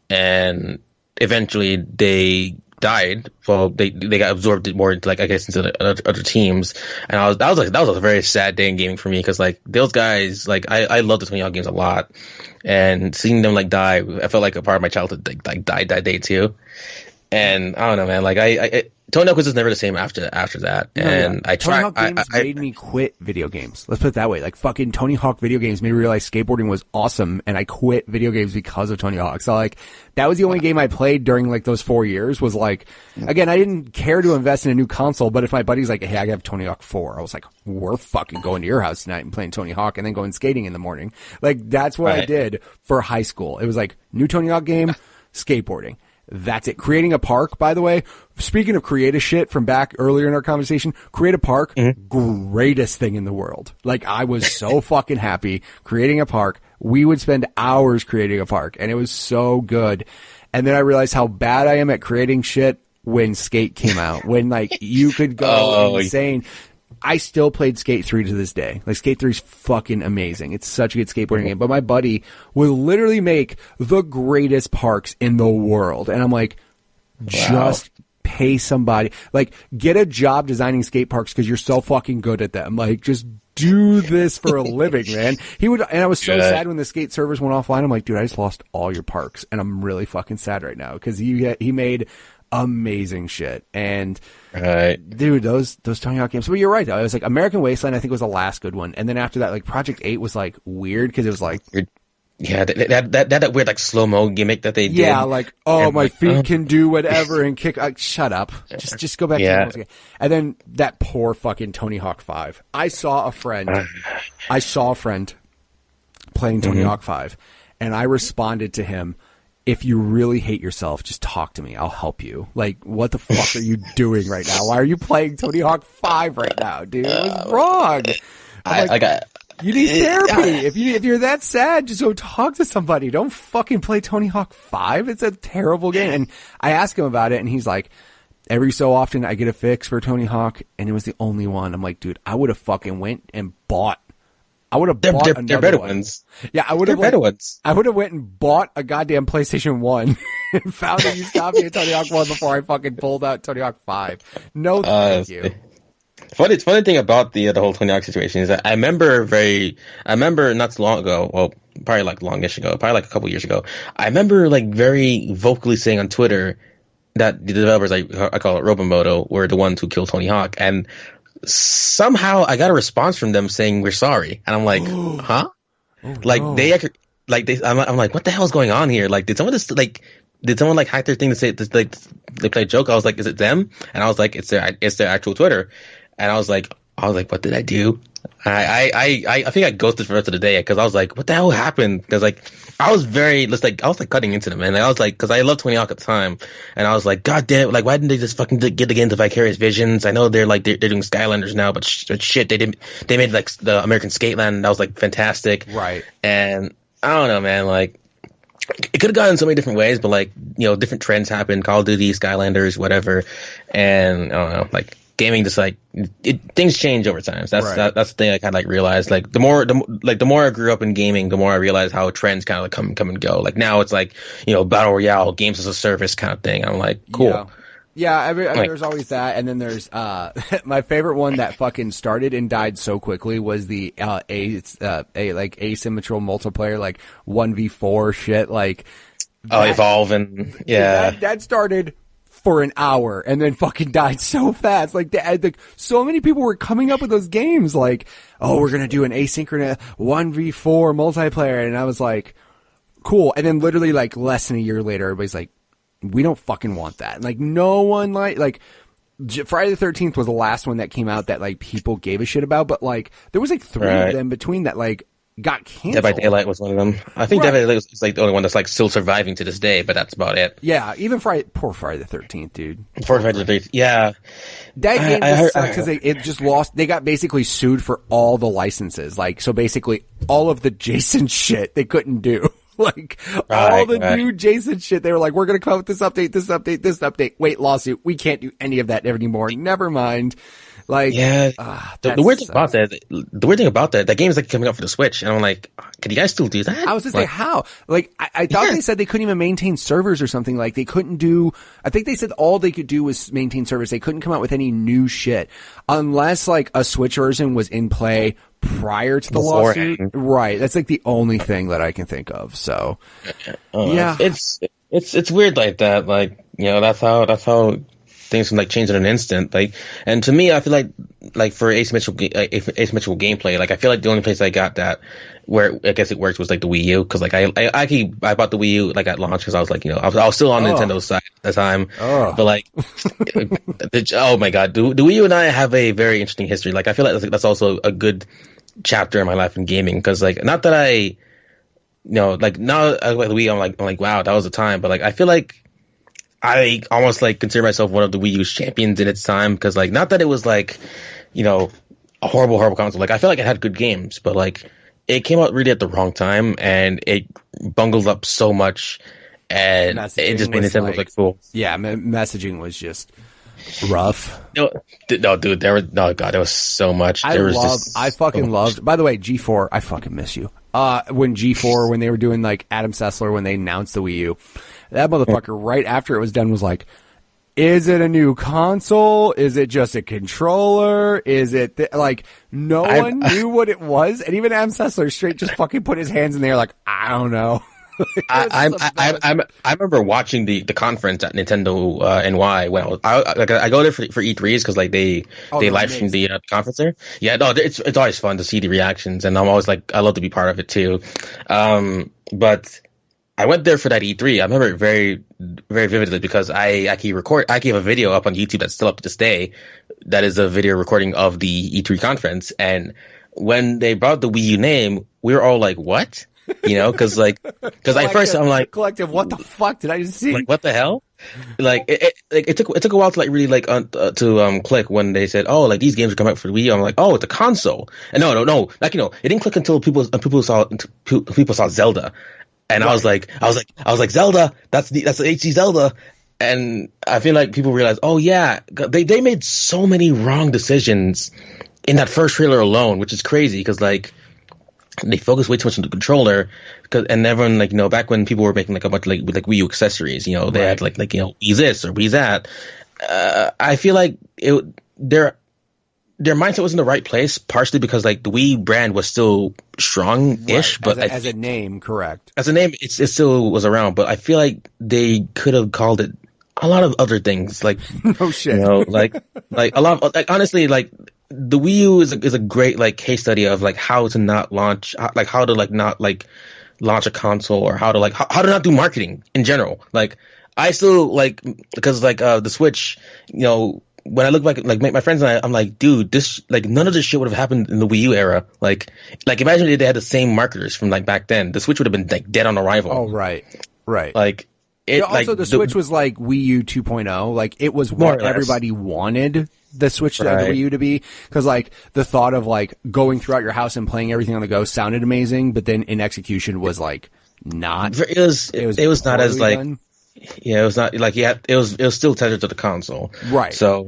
Speaker 2: and eventually they died. Well, they got absorbed more into like I guess into the other teams, and that was a very sad day in gaming for me because like those guys, like I love the Tony Hawk games a lot, and seeing them like die, I felt like a part of my childhood like died that day too. And I don't know, man. Like Tony Hawk was just never the same after that. And
Speaker 1: Tony Hawk games made me quit video games. Let's put it that way. Like fucking Tony Hawk video games made me realize skateboarding was awesome, and I quit video games because of Tony Hawk. So like that was the only game I played during like those 4 years. Was like again, I didn't care to invest in a new console, but if my buddy's like, hey, I have Tony Hawk 4, I was like, we're fucking going to your house tonight and playing Tony Hawk, and then going skating in the morning. Like that's what I did for high school. It was like new Tony Hawk game, skateboarding. That's it. Creating a park, by the way, speaking of creative shit from back earlier in our conversation, create a park, greatest thing in the world. Like, I was so fucking happy creating a park. We would spend hours creating a park, and it was so good. And then I realized how bad I am at creating shit when Skate came out, when like you could go insane. I still played Skate 3 to this day. Like, Skate 3 is fucking amazing. It's such a good skateboarding game. But my buddy will literally make the greatest parks in the world. And I'm like, just pay somebody. Like, get a job designing skate parks because you're so fucking good at them. Like, just do this for a living, man. And I was so sad when the skate servers went offline. I'm like, dude, I just lost all your parks. And I'm really fucking sad right now because he made amazing shit. And dude, those Tony Hawk games. But you're right though. It was like American Wasteland, I think, was the last good one. And then after that, like Project 8 was like weird because it was like
Speaker 2: that weird like slow-mo gimmick that they did.
Speaker 1: Yeah, like, oh, and my feet can do whatever and kick. Shut up. Just go back to the game. And then that poor fucking Tony Hawk 5. I saw a friend playing Tony Hawk 5, and I responded to him, if you really hate yourself, just talk to me. I'll help you. Like, what the fuck are you doing right now? Why are you playing Tony Hawk 5 right now, dude? What's wrong? You need therapy. If you're that sad, just go talk to somebody. Don't fucking play Tony Hawk 5. It's a terrible game. And I asked him about it, and he's like, every so often I get a fix for Tony Hawk, and it was the only one. I'm like, dude, I would have fucking went and bought. They're
Speaker 2: better ones.
Speaker 1: Yeah, I would have better ones. I would have went and bought a goddamn PlayStation 1 and found a used copy of Tony Hawk 1 before I fucking pulled out Tony Hawk 5. No, thank you.
Speaker 2: Funny thing about the whole Tony Hawk situation is that I remember not so long ago, well, probably like longish ago, probably like a couple years ago, I remember like very vocally saying on Twitter that the developers, I call it Robomoto, were the ones who killed Tony Hawk, and somehow I got a response from them saying we're sorry, and I'm like, huh? Like, no. I'm like, what the hell is going on here? Like, did someone hack their thing to say this, like they play a joke? I was like, is it them? And I was like, it's their actual Twitter. And I was like, what did I do? I think I ghosted for the rest of the day because I was like, what the hell happened? Because like I was cutting into them, man. Like, I was like, because I loved Tony Hawk at the time, and I was like, god damn, like why didn't they just fucking get the Vicarious Visions? I know they're doing Skylanders now, but shit, they made like the American Skateland, and that was like fantastic,
Speaker 1: right? And
Speaker 2: I don't know, man, like it could have gone in so many different ways, but like, you know, different trends happen, Call of Duty, Skylanders, whatever, and I don't know, like. Gaming just like things change over time. So that's the thing I kind of like realized. Like the more I grew up in gaming, the more I realized how trends kind of like come and go. Like now it's like, you know, battle royale, games as a service kind of thing. I'm like, cool.
Speaker 1: Yeah. I mean, there's always that, and then there's my favorite one that fucking started and died so quickly was the asymmetrical multiplayer, like 1v4 shit, like
Speaker 2: Evolve, and
Speaker 1: that started for an hour and then fucking died so fast. Like, so many people were coming up with those games like, oh, we're gonna do an asynchronous 1v4 multiplayer, and I was like, cool. And then literally like less than a year later, everybody's like, we don't fucking want that. And like no one like Friday the 13th was the last one that came out that like people gave a shit about, but like there was like three of them between that like got canceled.
Speaker 2: Dead by Daylight was one of them. I think Dead by Daylight is like the only one that's like still surviving to this day, but that's about it.
Speaker 1: Yeah, even poor Friday the 13th, dude.
Speaker 2: Poor Friday the 13th, yeah.
Speaker 1: That game just sucks because it just lost. They got basically sued for all the licenses. Like, so basically all of the Jason shit they couldn't do. Like, all the new Jason shit, they were like, we're going to come out with this update. Wait, lawsuit. We can't do any of that anymore. Never mind. Like,
Speaker 2: yeah, the weird thing about that game is like coming out for the Switch, and I'm like, can you guys still do that?
Speaker 1: I was gonna say, how? Like, I thought they said they couldn't even maintain servers or something. Like, they couldn't do. I think they said all they could do was maintain servers. They couldn't come out with any new shit unless like a Switch version was in play prior to the lawsuit. Right. That's like the only thing that I can think of. So, yeah,
Speaker 2: it's weird like that. Like, you know, that's how. Things can like change in an instant, like, and to me, I feel like for asymmetrical gameplay, like I feel like the only place I got that where I guess it worked was like the Wii U, because like I bought the Wii U like at launch because I was like, you know, I was still on Nintendo's side at the time, but like, oh my god, the Wii U and I have a very interesting history. Like I feel like that's also a good chapter in my life in gaming, because like not that I, you know, like now I like the Wii, I'm like wow, that was a time, but like I feel like I almost like consider myself one of the Wii U's champions in its time because like not that it was like, you know, a horrible console. Like I feel like it had good games, but like it came out really at the wrong time and it bungled up so much, and it just made Nintendo look like fools.
Speaker 1: Yeah, messaging was just rough.
Speaker 2: No, dude, there was so much.
Speaker 1: I fucking loved. By the way, G4, I fucking miss you. When G4, when they were doing like Adam Sessler when they announced the Wii U, that motherfucker right after it was done was like, is it a new console? Is it just a controller? Is it like no one knew what it was? And even Adam Sessler straight just fucking put his hands in the air like, I don't know.
Speaker 2: I remember watching the conference at Nintendo NY when I go there for E3s because like they live stream the conference there. Yeah, no, it's always fun to see the reactions, and I'm always like I love to be part of it too. But I went there for that E3. I remember it very, very vividly because I actually have a video up on YouTube that's still up to this day. That is a video recording of the E3 conference, and when they brought the Wii U name, we were all like, "What?" You know, because at first I'm like,
Speaker 1: collective, what the fuck did I just see?
Speaker 2: Like, what the hell? Like, it took a while to like really like to click when they said, oh, like these games are coming out for the Wii U. I'm like, oh, it's a console. And no, like it didn't click until people saw Zelda, and right. I was like Zelda, that's the HD Zelda. And I feel like people realize, oh yeah, they made so many wrong decisions in that first trailer alone, which is crazy because like. They focus way too much on the controller, and everyone like back when people were making like a bunch of like Wii U accessories, they right. had like Wii this or Wii that. I feel like their mindset was in the right place, partially because like the Wii brand was still strong-ish,
Speaker 1: right.
Speaker 2: but
Speaker 1: as a name, correct.
Speaker 2: As a name, it still was around, but I feel like they could have called it a lot of other things, like
Speaker 1: no shit,
Speaker 2: like a lot of like honestly like. The Wii U is a great like case study of like how to not launch, like how to like not like launch a console, or how to like how to not do marketing in general. Like I still like because like the Switch, when I look back, like my friends and I'm like, dude, this like none of this shit would have happened in the Wii U era. Like imagine if they had the same marketers from like back then, the Switch would have been like dead on arrival.
Speaker 1: Oh right.
Speaker 2: Like.
Speaker 1: Also, the Switch was like Wii U 2.0. Like it was what everybody wanted the Switch, right. The Wii U to be, because like the thought of like going throughout your house and playing everything on the go sounded amazing, but then in execution was like not.
Speaker 2: It was not as like. Done. Yeah, it was not like it was still tethered to the console,
Speaker 1: right?
Speaker 2: So,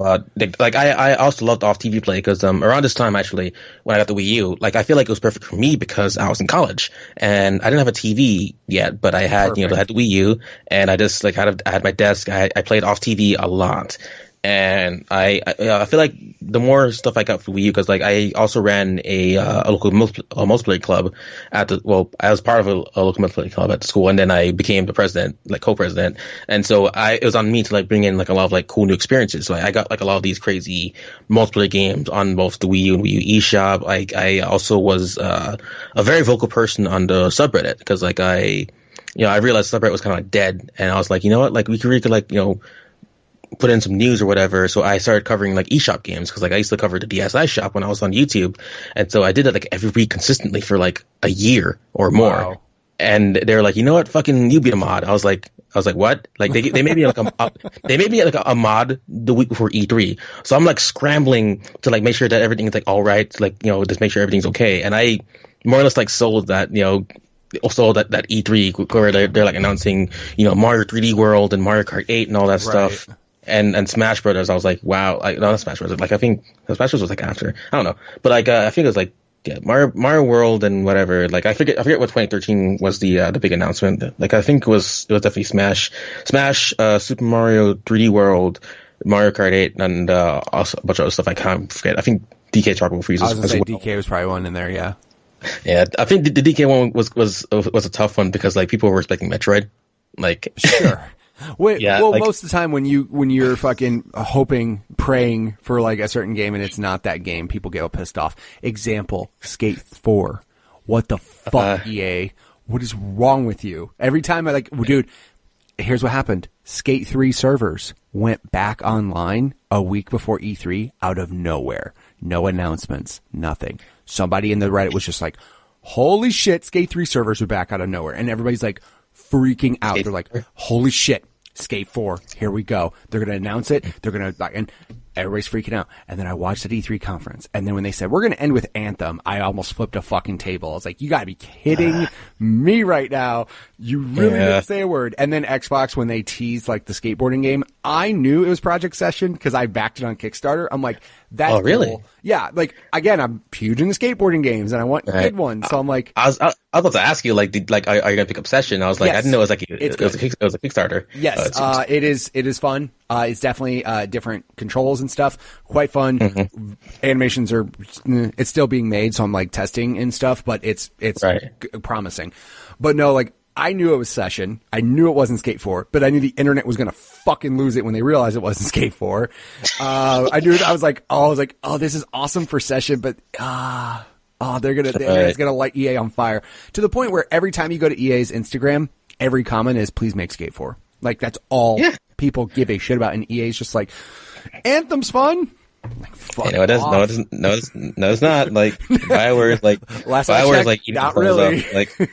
Speaker 2: like I also loved off TV play because around this time actually when I got the Wii U, like I feel like it was perfect for me because I was in college and I didn't have a TV yet, but I had I had the Wii U and I just like I had my desk. I played off TV a lot. And I feel like the more stuff I got for Wii U, because like I also ran a local multiplayer club I was part of a local multiplayer club at the school, and then I became the president, like co-president, and so it was on me to like bring in like a lot of like cool new experiences. So I got like a lot of these crazy multiplayer games on both the Wii U and Wii U eShop. Like I also was a very vocal person on the subreddit because like I realized subreddit was kind of like dead, and I was like, you know what, like we could like put in some news or whatever. So I started covering like eShop games because like I used to cover the DSi shop when I was on YouTube, and so I did it like every week consistently for like a year or more. Wow. And they're like, you know what, fucking you be a mod. I was like, what? Like they made me like a mod the week before E3. So I'm like scrambling to like make sure that everything is like all right, like just make sure everything's okay. And I more or less like sold that also that E3 where they're like announcing Mario 3D World and Mario Kart 8 and all that stuff. And Smash Brothers, I was like, wow, like, no, not Smash Brothers. Like, I think Smash Brothers was like after. I don't know. But like, I think it was like, Mario World and whatever. Like, I forget what 2013 was the big announcement. Like, I think it was definitely Smash, Super Mario 3D World, Mario Kart 8, and also a bunch of other stuff I can't forget. I think DK Tropical Freeze.
Speaker 1: I was gonna say DK was probably one in there, yeah.
Speaker 2: Yeah, I think the DK one was a tough one because like people were expecting Metroid. Like,
Speaker 1: sure. Wait, yeah, well, like, most of the time when you're fucking hoping, praying for like a certain game and it's not that game, people get pissed off. Example, Skate 4. What the fuck, EA? What is wrong with you? Every time I like, dude, here's what happened. Skate 3 servers went back online a week before E3 out of nowhere. No announcements, nothing. Somebody in the Reddit was just like, holy shit, Skate 3 servers are back out of nowhere. And everybody's like freaking out. They're like, holy shit. Skate 4, here we go. They're going to announce it. They're going to, and everybody's freaking out. And then I watched the E3 conference. And then when they said, we're going to end with Anthem, I almost flipped a fucking table. I was like, you gotta be kidding me right now. You really didn't say a word. And then Xbox, when they teased like the skateboarding game, I knew it was Project Session because I backed it on Kickstarter. I'm like, that's cool.
Speaker 2: Really?
Speaker 1: Yeah. Like, again, I'm huge into skateboarding games and I want good ones. So I'm like,
Speaker 2: I was about to ask you, like, are you gonna pick up Session? I was like,
Speaker 1: yes,
Speaker 2: I didn't know it was like it was a Kickstarter.
Speaker 1: Yes, it is fun. It's definitely different controls and stuff. Quite fun. Mm-hmm. Animations are it's still being made, so I'm like testing and stuff, but it's promising. But no, like I knew it was Session. I knew it wasn't Skate 4, but I knew the internet was gonna fucking lose it when they realized it wasn't Skate 4. I knew it. I was like, oh, this is awesome for Session, but it's gonna light EA on fire to the point where every time you go to EA's Instagram, every comment is please make Skate 4. Like that's all people give a shit about, and EA's just like Anthem's fun. Like, fuck
Speaker 2: it is. No, it's not. Like BioWare is like BioWare is like eating
Speaker 1: not
Speaker 2: themselves
Speaker 1: really.
Speaker 2: up.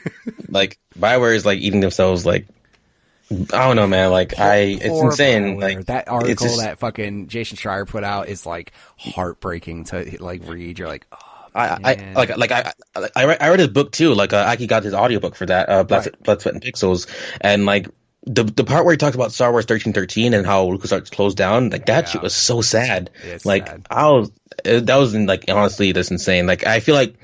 Speaker 2: Like BioWare is like eating themselves. Like I don't know, man. Like it's insane.
Speaker 1: BioWare.
Speaker 2: Like
Speaker 1: that article that fucking Jason Schreier put out is like heartbreaking to like read. You're like, oh,
Speaker 2: I read his book too. Like Aki got his audiobook for that. Blood, Sweat, and Pixels, and like. The part where he talks about Star Wars 1313 and how LucasArts closed down, like that shit was so sad.
Speaker 1: It's
Speaker 2: like
Speaker 1: sad.
Speaker 2: that was like honestly, that's insane. Like I feel like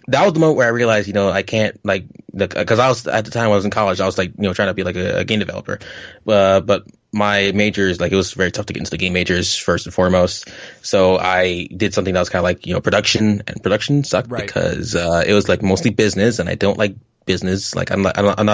Speaker 2: that was the moment where I realized, I can't like, because I was at the time I was in college, I was like, trying to be like a game developer, but my majors, like it was very tough to get into the game majors first and foremost. So I did something that was kind of like production, and production sucked because it was like mostly business, and I don't like business. Like I'm not an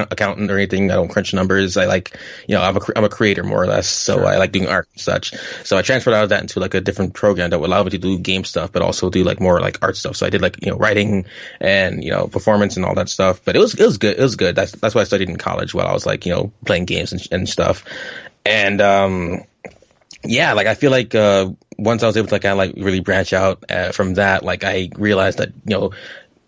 Speaker 2: accountant or anything. I don't crunch numbers. I like, I'm a creator more or less. So I like doing art and such. So I transferred out of that into like a different program that would allow me to do game stuff, but also do like more like art stuff. So I did like, writing and, performance and all that stuff, but it was good. It was good. That's what I studied in college while I was like, playing games and stuff. And, like I feel like, once I was able to kind of like really branch out from that, like I realized that,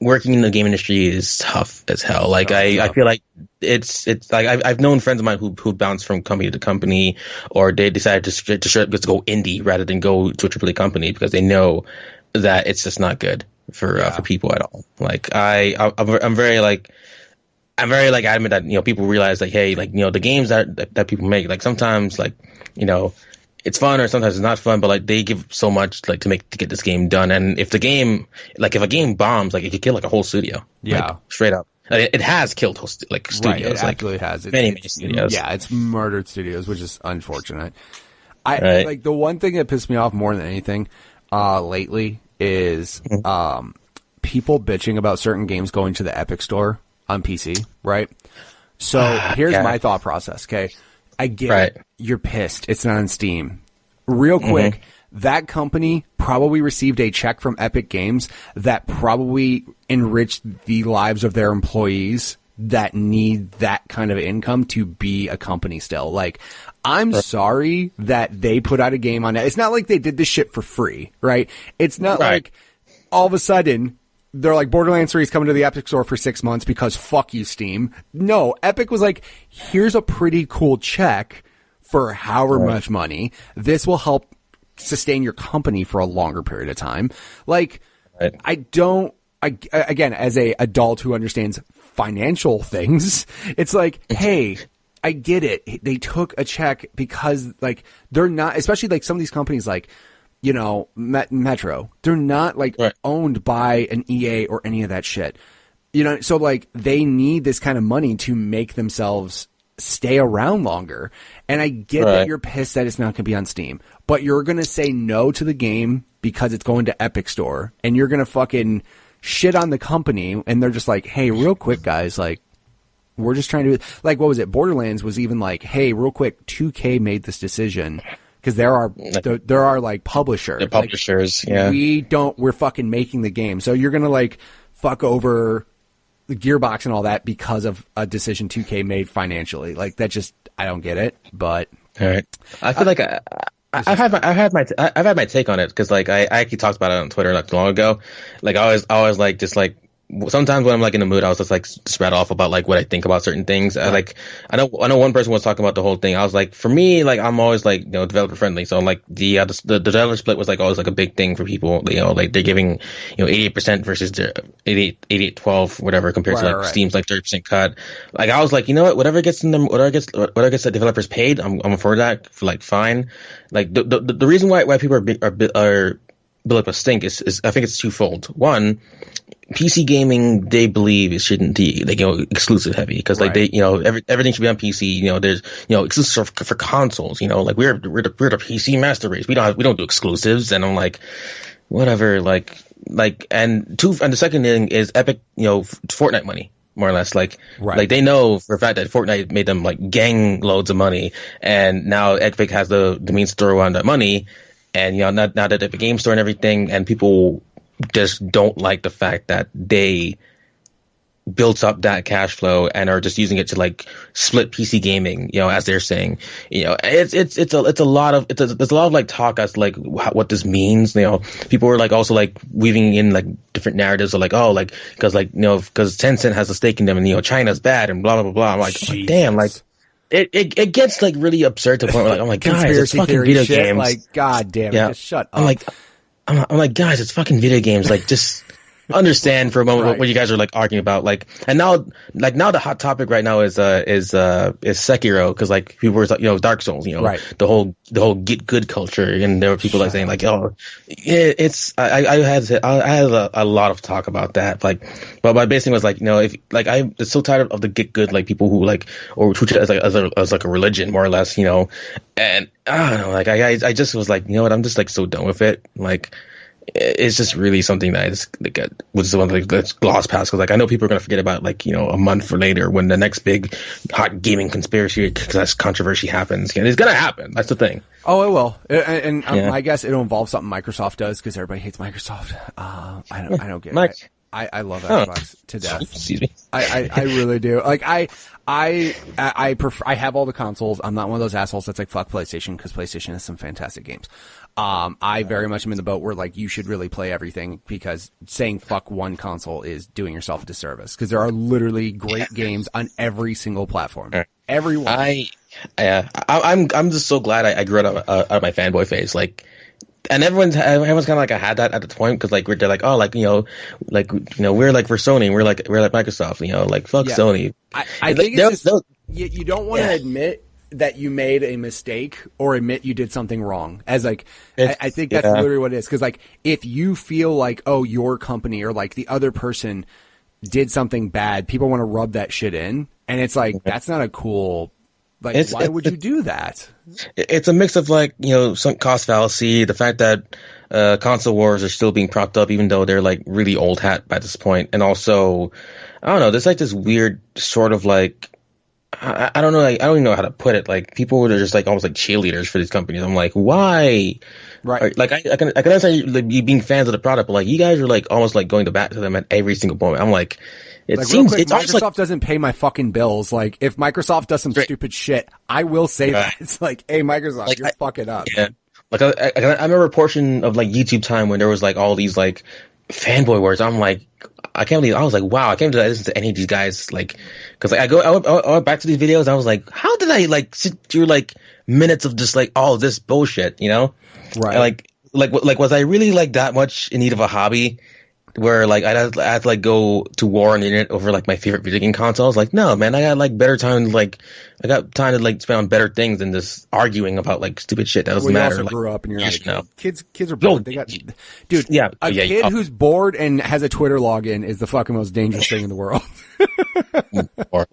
Speaker 2: working in the game industry is tough as hell. Like I feel like it's like I've known friends of mine who bounced from company to company, or they decided to go indie rather than go to a AAA company because they know that it's just not good for people at all. Like I'm very adamant that people realize like, hey, like the games that people make, like sometimes like it's fun or sometimes it's not fun, but like they give so much like to get this game done. And if a game bombs, like it could kill like a whole studio.
Speaker 1: Yeah,
Speaker 2: like, straight up. It has killed studios.
Speaker 1: Right, it absolutely has.
Speaker 2: Many studios.
Speaker 1: Yeah, it's murdered studios, which is unfortunate. Like the one thing that pissed me off more than anything lately is people bitching about certain games going to the Epic Store on PC, right? So here's my thought process, okay? I get it. You're pissed. It's not on Steam. Real quick, that company probably received a check from Epic Games that probably enriched the lives of their employees that need that kind of income to be a company still. Like, I'm sorry that they put out a game on that. It's not like they did this shit for free, right? It's not like all of a sudden they're like, Borderlands 3 is coming to the Epic Store for 6 months because fuck you, Steam. No, Epic was like, here's a pretty cool check for however much money. This will help sustain your company for a longer period of time. Like, again, as a adult who understands financial things, it's like, hey, I get it. They took a check because like they're not, especially like some of these companies like, Metro, they're not like owned by an EA or any of that shit. So like they need this kind of money to make themselves stay around longer. And I get that you're pissed that it's not going to be on Steam, but you're going to say no to the game because it's going to Epic Store, and you're going to fucking shit on the company. And they're just like, hey, real quick, guys, like, we're just trying to, like, what was it? Borderlands was even like, hey, real quick, 2K made this decision. Because there are like publishers.
Speaker 2: The publishers, like,
Speaker 1: we're fucking making the game. So you're going to like fuck over the Gearbox and all that because of a decision 2K made financially. Like that just, I don't get it, but.
Speaker 2: All right. I feel like I've had my take on it because like I actually talked about it on Twitter not too long ago. Like I always like just like sometimes when I'm like in the mood, I'll just like spread off about like what I think about certain things. Like I know one person was talking about the whole thing. I was like, for me, like I'm always like, developer friendly. So like the developer split was like always like a big thing for people. Like they're giving 88% versus the 88-12 whatever compared to like Steam's like 30% cut. Like I was like, you know what, whatever gets the developers paid, I'm for that. For like fine. Like the reason why people are built up a stink is I think it's twofold. One, PC gaming, they believe it shouldn't be exclusive heavy because like they everything should be on PC. There's exclusive for consoles. Like we're the PC master race. We don't do exclusives. And I'm like, whatever. And the second thing is Epic. Fortnite money. More or less, like they know for a fact that Fortnite made them like gang loads of money, and now Epic has the means to throw around that money. And now that they have a game store and everything, and people just don't like the fact that they built up that cash flow and are just using it to like split PC gaming, as they're saying. There's a lot of like talk as to like what this means. People were like also like weaving in like different narratives of like, oh, like because Tencent has a stake in them and China's bad and blah blah blah. I'm like, oh, damn, like. It gets like really absurd to the point where like I'm like, guys, it's fucking video games.
Speaker 1: Like, god damn it, just shut up.
Speaker 2: I'm like, guys, it's fucking video games. Like, just understand for a moment what you guys are like arguing about. Like, and now the hot topic right now is Sekiro because like people were Dark Souls, the whole get good culture, and there were people like saying like, oh, it's I had a lot of talk about that. Like, but my basic was like, if like I'm so tired of the get good like people who like or treat it as like a religion more or less, and I don't know, like I just was like, what, I'm just like so done with it, like. It's just really something that I just like, was just one of the gloss past because like I know people are gonna forget about like a month or later when the next big hot gaming controversy happens. It's gonna happen. That's the thing.
Speaker 1: Oh, it will. And I guess it'll involve something Microsoft does because everybody hates Microsoft. I don't get it. I love Xbox to death.
Speaker 2: Excuse me.
Speaker 1: I really do. Like I prefer. I have all the consoles. I'm not one of those assholes that's like fuck PlayStation because PlayStation has some fantastic games. I very much am in the boat where like you should really play everything because saying fuck one console is doing yourself a disservice because there are literally great games on every single platform. Everyone. I'm just so glad I grew out of my fanboy phase. Like. And everyone's kind of like I had that at the point because like they're like, oh, like we're like for Sony, we're like Microsoft, like fuck Sony. I think it's just, you don't want to admit that you made a mistake or admit you did something wrong. As like I think that's literally what it is. Because like if you feel like your company or like the other person did something bad, people want to rub that shit in, and it's like that's not a cool. Like, why would you do that?
Speaker 2: It's a mix of like, some cost fallacy, the fact that console wars are still being propped up even though they're like really old hat by this point. And also, I don't know, there's like this weird sort of like, I don't know, like, I don't even know how to put it. Like people are just like almost like cheerleaders for these companies. I'm like, why? Right. Like I can understand you being fans of the product, but like you guys are like almost like going to bat to them at every single moment. I'm like,
Speaker 1: real quick, Microsoft doesn't pay my fucking bills. Like, if Microsoft does some stupid shit, I will say that. It's like, hey, Microsoft, like, you're fucking up.
Speaker 2: Yeah. Like, I remember a portion of, like, YouTube time when there was, like, all these, like, fanboy words. I'm like, I was like, wow, I can't believe I listen to any of these guys. Like, cause like, I went back to these videos. I was like, how did I, like, sit through, like, minutes of just, like, all this bullshit, Right. Like, was I really, like, that much in need of a hobby? Where like I had to like go to war on the internet over like my favorite video game consoles. Like, no, man, I got like better time. Like, I got time to like spend on better things than this arguing about like stupid shit that doesn't matter.
Speaker 1: You also
Speaker 2: like,
Speaker 1: grew up and you're not a kid. Kids are bored. They got, dude.
Speaker 2: Yeah,
Speaker 1: a kid who's bored and has a Twitter login is the fucking most dangerous thing in the world.
Speaker 2: More or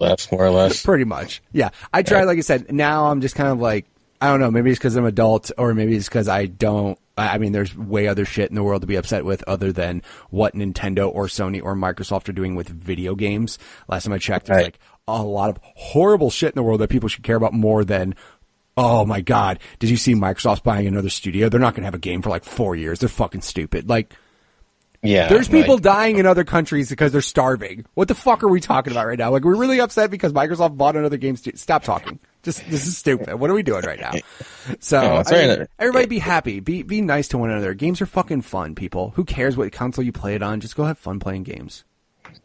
Speaker 2: less.
Speaker 1: Pretty much. Yeah, I tried. Like I said, now I'm just kind of like, I don't know. Maybe it's because I'm adult, or maybe it's because I don't. I mean, there's way other shit in the world to be upset with other than what Nintendo or Sony or Microsoft are doing with video games. Last time I checked, there's like a lot of horrible shit in the world that people should care about more than, oh my God, did you see Microsoft's buying another studio? They're not going to have a game for like 4 years. They're fucking stupid. Like,
Speaker 2: yeah,
Speaker 1: there's people dying in other countries because they're starving. What the fuck are we talking about right now? Like, we're really upset because Microsoft bought another game studio. Stop talking. This is stupid. What are we doing right now? So, everybody be happy. Be nice to one another. Games are fucking fun, people. Who cares what console you play it on? Just go have fun playing games.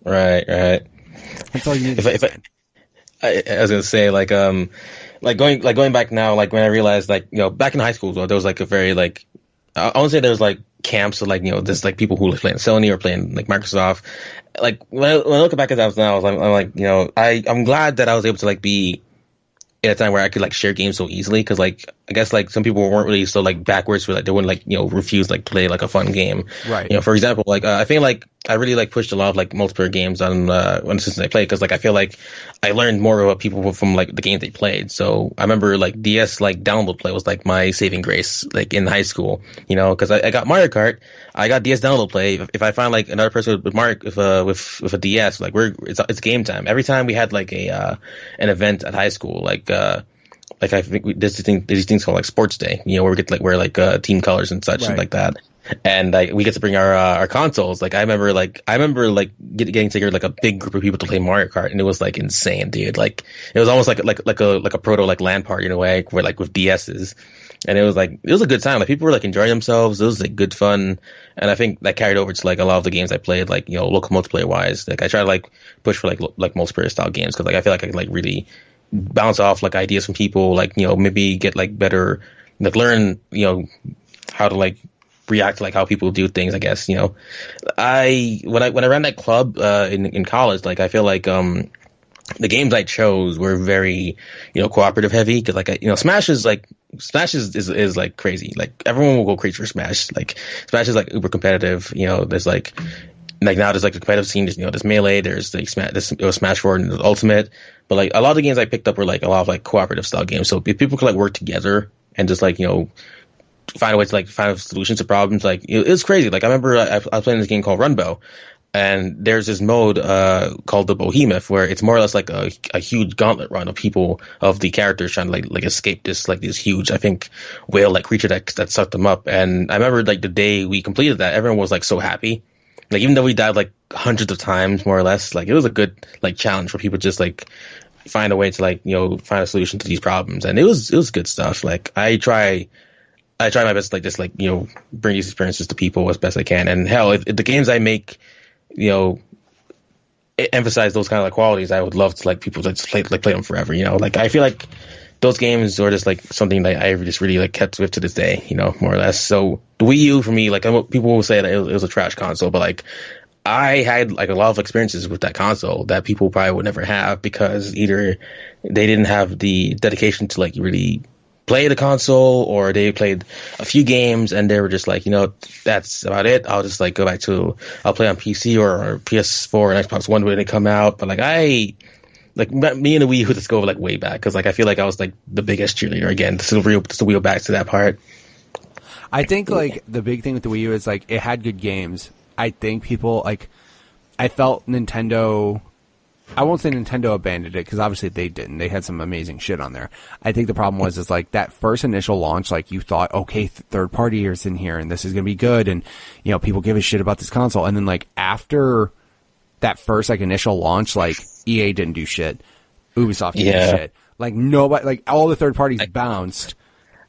Speaker 2: Right, right.
Speaker 1: That's all you need.
Speaker 2: I was gonna say going back now, like when I realized like back in high school there was like a very like I won't say there was like camps of like there's like people who were playing Sony or playing like Microsoft. Like when I look back at that now, I'm like I'm glad that I was able to like be at a time where I could like share games so easily, because like I guess like some people weren't really so like backwards, where like they wouldn't like refuse like play like a fun game,
Speaker 1: Right.
Speaker 2: For example, like I feel like I really like pushed a lot of like multiplayer games on since I played, because like I feel like I learned more about people from like the games they played. So I remember like DS like download play was like my saving grace like in high school, because I got Mario Kart, I got DS download play. If I find like another person with Mario with a DS, like it's game time. Every time we had like a an event at high school, like I think there's these things called like sports day, where we get to like wear like team colors and such,
Speaker 1: Right.
Speaker 2: and like that. And like we get to bring our consoles. Like I remember getting together like a big group of people to play Mario Kart, and it was like insane, dude. Like it was almost like a proto like LAN party in a way, where like with DSs. And it was a good time. Like people were like enjoying themselves. It was like good fun. And I think that carried over to like a lot of the games I played, like local multiplayer wise. Like I try to like push for like multiplayer style games, because like I feel like I could like really bounce off like ideas from people, like maybe get like better, like learn how to like react to like how people do things, I guess. When I ran that club in college, like I feel like the games I chose were very cooperative heavy, because like Smash is like crazy. Like everyone will go crazy for Smash. Like Smash is like uber competitive. There's like now there's like a competitive scene. There's Melee, there's like Smash 4 and Ultimate. But like a lot of the games I picked up were like a lot of like cooperative style games. So if people could like work together and just like find a way to like find solutions to problems, like it was crazy. Like I remember I was playing this game called Runbow, and there's this mode called the Behemoth, where it's more or less like a huge gauntlet run of people, of the characters trying to like escape this huge, I think, whale like creature that sucked them up. And I remember like the day we completed that, everyone was like so happy. Like even though we died like hundreds of times more or less, like it was a good like challenge for people to just like find a way to like find a solution to these problems. And it was good stuff. Like I try my best to like just like bring these experiences to people as best I can. And hell, if the games I make emphasize those kind of like qualities, I would love to like people to just play them forever. Like I feel like those games are just like something that I just really like kept with to this day, more or less. So the Wii U for me, like people will say that it was a trash console, but like I had like a lot of experiences with that console that people probably would never have, because either they didn't have the dedication to like really play the console, or they played a few games and they were just like, that's about it. I'll just like go back to, I'll play on PC or PS4 and Xbox One when they come out. But like me and the Wii U just go like way back, because like I feel like I was like the biggest cheerleader again. Just to wheel back to that part.
Speaker 1: I think like the big thing with the Wii U is like it had good games. I think people like, I felt Nintendo, I won't say Nintendo abandoned it, because obviously they didn't. They had some amazing shit on there. I think the problem is like that first initial launch, like you thought, okay, third party is in here and this is going to be good. And, people give a shit about this console. And then like after that first like initial launch, like EA didn't do shit. Ubisoft didn't do shit. Like nobody, like all the third parties bounced.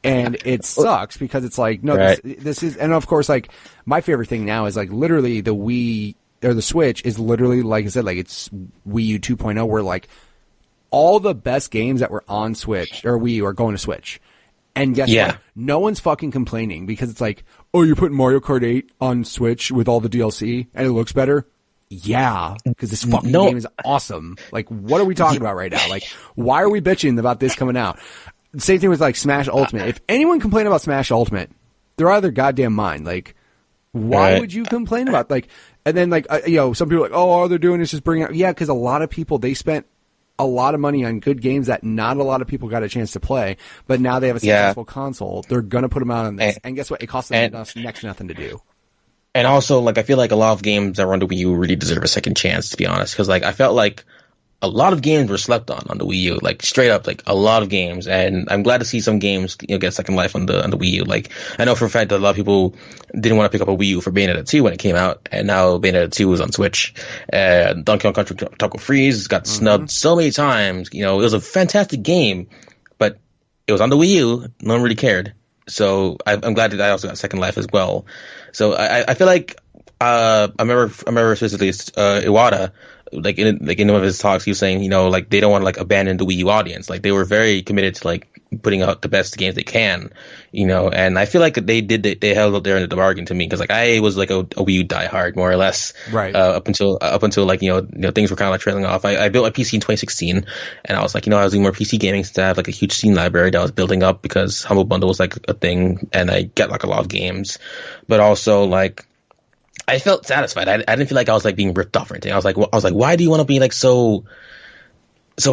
Speaker 1: And it sucks, because it's like, no,
Speaker 2: right.
Speaker 1: this is, and of course, like my favorite thing now is like literally the Wii or the Switch is literally, like I said, like it's Wii U 2.0, where like all the best games that were on Switch or Wii U are going to Switch. And guess what? No one's fucking complaining, because it's like, oh, you're putting Mario Kart 8 on Switch with all the DLC and it looks better? Yeah, because this fucking game is awesome. Like, what are we talking about right now? Like, why are we bitching about this coming out? Same thing with like Smash Ultimate. If anyone complained about Smash Ultimate, they're out of their goddamn mind. Like, why would you complain about like? And then like some people are like, oh, all they're doing is just bringing out. Yeah, because a lot of people, they spent a lot of money on good games that not a lot of people got a chance to play. But now they have a successful console. They're gonna put them out on this, and guess what? It costs them next to nothing to do.
Speaker 2: And also, like, I feel like a lot of games that were on the Wii U really deserve a second chance, to be honest. Because, like, I felt like a lot of games were slept on the Wii U. Like, straight up, like, a lot of games. And I'm glad to see some games, get second life on the Wii U. Like, I know for a fact that a lot of people didn't want to pick up a Wii U for Bayonetta 2 when it came out. And now Bayonetta 2 is on Switch. Donkey Kong Country Taco Freeze got snubbed so many times. It was a fantastic game, but it was on the Wii U. No one really cared. So I'm glad that I also got second life as well. So I feel like I remember specifically Iwata, in one of his talks, he was saying, like they don't want to like abandon the Wii U audience. Like they were very committed to like putting out the best games they can, and I feel like they held up there in the bargain to me because like I was like a Wii U diehard more or less,
Speaker 1: right?
Speaker 2: Up until like things were kind of like trailing off. I built a PC in 2016, and I was like I was doing more PC gaming since I have like a huge Steam library that I was building up because Humble Bundle was like a thing, and I get like a lot of games, but also like I felt satisfied. I didn't feel like I was like being ripped off or anything. I was like, why do you want to be like so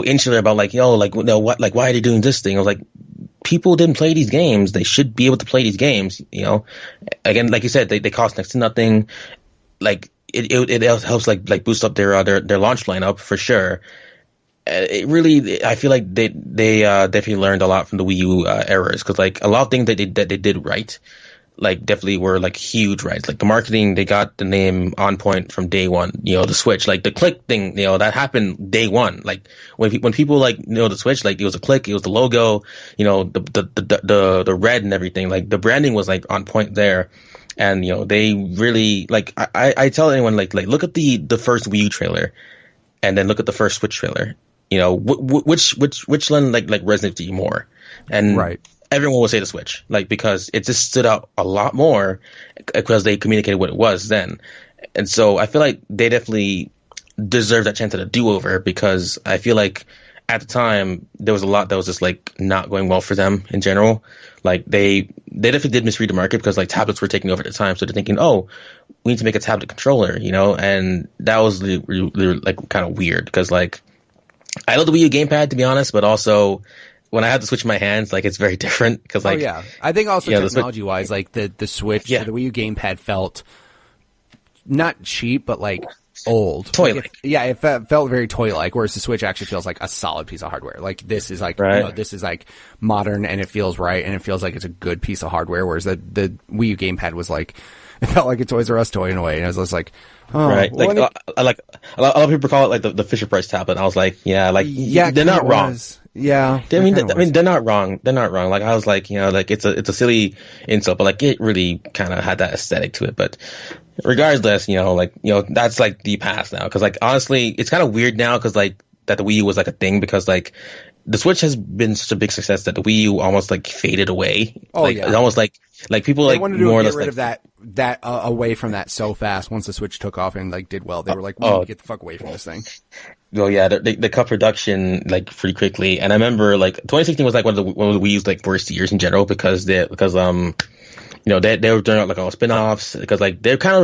Speaker 2: insular about like, what, like, why are they doing this thing? I was like, people didn't play these games. They should be able to play these games. Again, like you said, they cost next to nothing. Like it helps like boost up their launch lineup for sure. It really, I feel like they definitely learned a lot from the Wii U errors because like a lot of things that they did right. Like definitely were like huge, right? Like the marketing, they got the name on point from day one. The Switch, like the click thing, that happened day one. Like when people like the Switch, like it was a click, it was the logo, the red and everything. Like the branding was like on point there, and they really like. I tell anyone like look at the first Wii U trailer, and then look at the first Switch trailer. Which one like resonates to you more? And
Speaker 1: right.
Speaker 2: Everyone will say the Switch, like, because it just stood out a lot more because they communicated what it was then. And so I feel like they definitely deserve that chance at a do-over because I feel like at the time there was a lot that was just like not going well for them in general. Like they definitely did misread the market because like tablets were taking over at the time. So they're thinking, oh, we need to make a tablet controller, and that was really like kind of weird because like I love the Wii U gamepad to be honest, but also when I have the Switch in my hands, like it's very different because like
Speaker 1: I think also technology wise, like the Switch, the Wii U gamepad felt not cheap, but like old,
Speaker 2: toy-like.
Speaker 1: It felt very toy-like. Whereas the Switch actually feels like a solid piece of hardware. Like this is like this is like modern and it feels right and it feels like it's a good piece of hardware. Whereas the Wii U gamepad was like it felt like a Toys R Us toy in a way, and I was just like, oh,
Speaker 2: right. Well, like a lot of people call it like the Fisher Price tablet. And I was like, they're not wrong.
Speaker 1: Yeah,
Speaker 2: I mean, they're not wrong. They're not wrong. Like I was like, like it's a silly insult, but like it really kind of had that aesthetic to it. But regardless, that's like the past now. Because like honestly, it's kind of weird now because like that the Wii U was like a thing because like the Switch has been such a big success that the Wii U almost like faded away. It's almost like people
Speaker 1: they
Speaker 2: like
Speaker 1: wanted to
Speaker 2: more or
Speaker 1: get
Speaker 2: less
Speaker 1: rid of that away from that so fast. Once the Switch took off and like did well, they were like, we need to get the fuck away from this thing.
Speaker 2: Well, yeah, they cut production like pretty quickly, and I remember like 2016 was like one of the Wii U's like worst years in general because they were doing like all spin-offs because like they kind of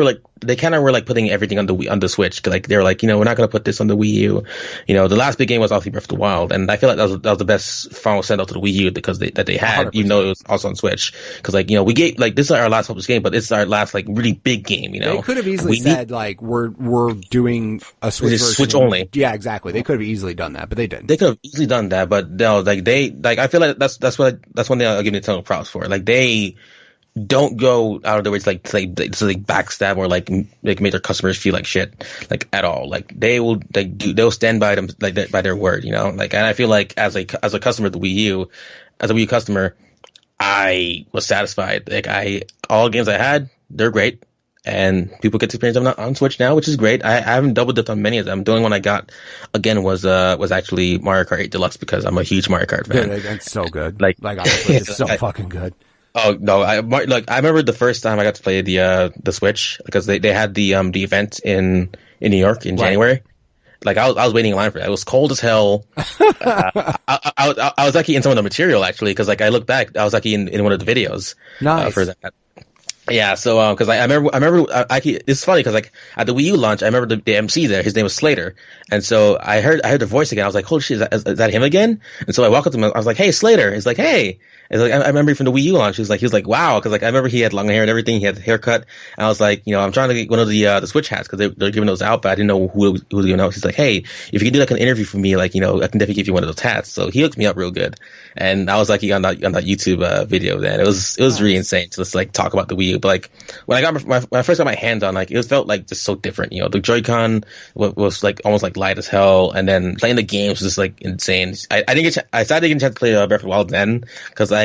Speaker 2: were like putting everything on the Switch. Like they were like, we're not gonna put this on the Wii U. The last big game was obviously Breath of the Wild, and I feel like that was the best final send out to the Wii U because they had 100%. Even though it was also on Switch. Because like we gave like this is our last published game, but it's our last like really big game.
Speaker 1: They could have easily said like we're doing a Switch version.
Speaker 2: Switch only.
Speaker 1: Yeah, exactly. They could have easily done that, but they didn't.
Speaker 2: They could have easily done that, but no, like I feel like that's one thing I'll give Nintendo props for. Like they don't go out of their way to backstab or like make their customers feel like shit like at all. Like they'll stand by them like by their word, like. And I feel like as a customer of the Wii U, as a Wii U customer, I was satisfied. Like all games I had, they're great, and people get to experience them on Switch now, which is great. I haven't double dipped on many of them. The only one I got again was actually Mario Kart 8 Deluxe because I'm a huge Mario Kart fan.
Speaker 1: Dude, it's so good. Like honestly, it's so fucking good.
Speaker 2: Oh no! I remember the first time I got to play the Switch because they had the event in New York in January. Like I was waiting in line for that. It was cold as hell. I was actually in some of the material actually because like I look back, I was actually in one of the videos.
Speaker 1: Nice.
Speaker 2: For that. Yeah, so because I remember actually it's funny because like at the Wii U launch I remember the MC there, his name was Slater, and so I heard the voice again. I was like, holy shit, is that him again? And so I walked up to him, I was like, hey Slater. He's like, hey. It's like I remember from the Wii U launch. He was like, wow, because like I remember he had long hair and everything. He had the haircut, and I was like, I'm trying to get one of the Switch hats because they're giving those out, but I didn't know who was giving out. He's like, hey, if you can do like an interview for me, like I can definitely give you one of those hats. So he hooked me up real good, and I was like on that YouTube video. Then it was really insane to just like talk about the Wii U. But like when I first got my hands on, like it felt like just so different. The Joy-Con was like almost like light as hell, and then playing the games was just like insane. I sadly didn't get a chance to play Breath of the Wild then because I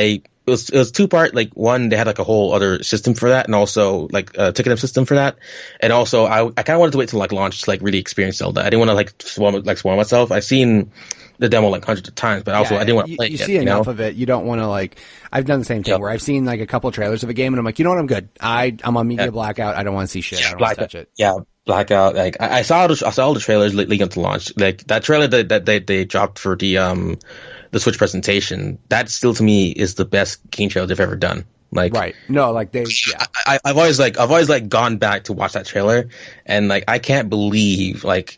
Speaker 2: it was two part. Like one, they had like a whole other system for that, and also like a ticketing system for that. And also, I kind of wanted to wait till like launch to like really experience Zelda. I didn't want to like spoil myself. I've seen the demo like hundreds of times, but also I didn't want to play it.
Speaker 1: You see enough of it. You don't want to like. I've done the same thing where I've seen like a couple trailers of a game, and I'm like, you know what, I'm good. I'm on media blackout. I don't want to see shit. I don't want to touch it.
Speaker 2: Yeah. Blackout. Like I saw all the trailers leading up to launch. Like that trailer that they dropped for the Switch presentation. That still to me is the best game trailer they've ever done. Like
Speaker 1: right. No, like they. Yeah.
Speaker 2: I've always gone back to watch that trailer, and like I can't believe like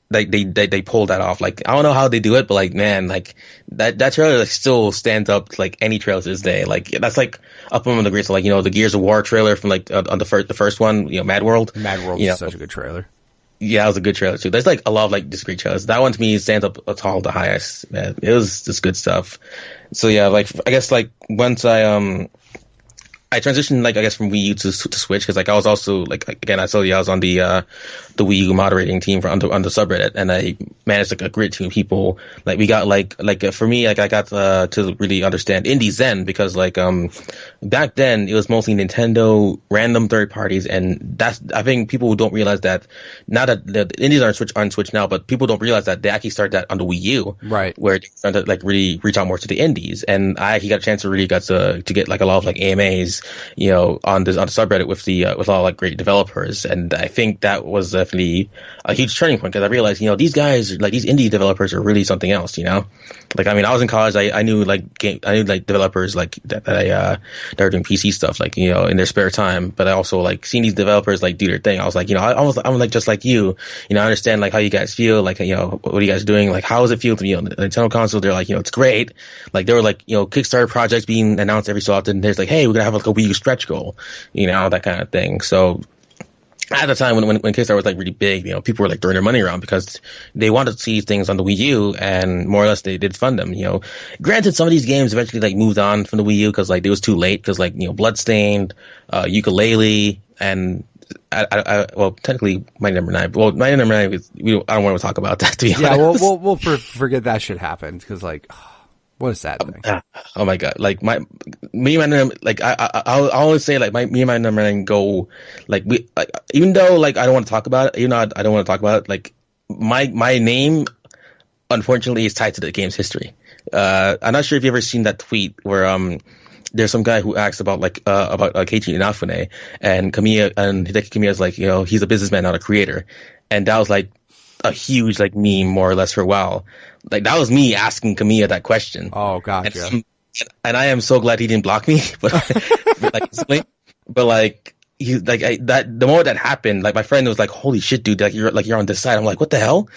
Speaker 2: they pulled that off. Like I don't know how they do it, but like man, like that trailer like, still stands up to, like any trailer to this day. Like that's like up among the greats. Like the Gears of War trailer from like on the first one, Mad World.
Speaker 1: Mad World is such a good trailer.
Speaker 2: Yeah, it was a good trailer too. There's like a lot of like discrete trailers. That one to me stands up tall the highest. Man, it was just good stuff. So yeah, like I guess like once I transitioned, like, I guess from Wii U to Switch, because, like, I was also, like, again, I told you I was on the Wii U moderating team on the subreddit, and I managed, like, a great team of people. Like, we got, for me, like, I got to really understand indies then, because, like, back then, it was mostly Nintendo, random third parties, and I think people don't realize that, now that the indies are on Switch now, but people don't realize that they actually started that on the Wii U.
Speaker 1: Right.
Speaker 2: Where they started to, like, really reach out more to the indies, and I actually got a chance to really to get, like, a lot of, like, AMAs, on the subreddit with all like great developers, and I think that was definitely a huge turning point because I realized these guys, like these indie developers, are really something else. Like I mean, I was in college, I knew like developers like that are doing PC stuff like in their spare time, but I also like seeing these developers like do their thing. I was like I'm like just like you, I understand like how you guys feel, like what are you guys doing, like how does it feel to be on the Nintendo console? They're like it's great, like there were like Kickstarter projects being announced every so often. There's like, hey, we're gonna have like a Wii U stretch goal, that kind of thing. So at the time when Kickstarter was like really big, people were like throwing their money around because they wanted to see things on the Wii U, and more or less they did fund them. Granted, some of these games eventually like moved on from the Wii U because like it was too late, because like Bloodstained, Yooka-Laylee, and well, technically Mighty Number 9. Well, Mighty Number 9 I don't want to talk about that, to be honest.
Speaker 1: Yeah, we'll forget that shit happened, because like. What a sad thing.
Speaker 2: Oh my god! Like me and my number, like I'll always say like me and my number 9 go like we like, even though like I don't want to talk about it, I don't want to talk about it. Like my name, unfortunately, is tied to the game's history. I'm not sure if you ever seen that tweet where there's some guy who asks about Keiichi Inafune, and Kamiya, and Hideki Kamiya's like he's a businessman, not a creator, and that was like a huge like meme more or less for a while. Like that was me asking Kamiya that question.
Speaker 1: Oh, gotcha.
Speaker 2: And I am so glad he didn't block me. But like he like the moment that happened, like my friend was like, "Holy shit, dude! Like you're on this side." I'm like, "What the hell?"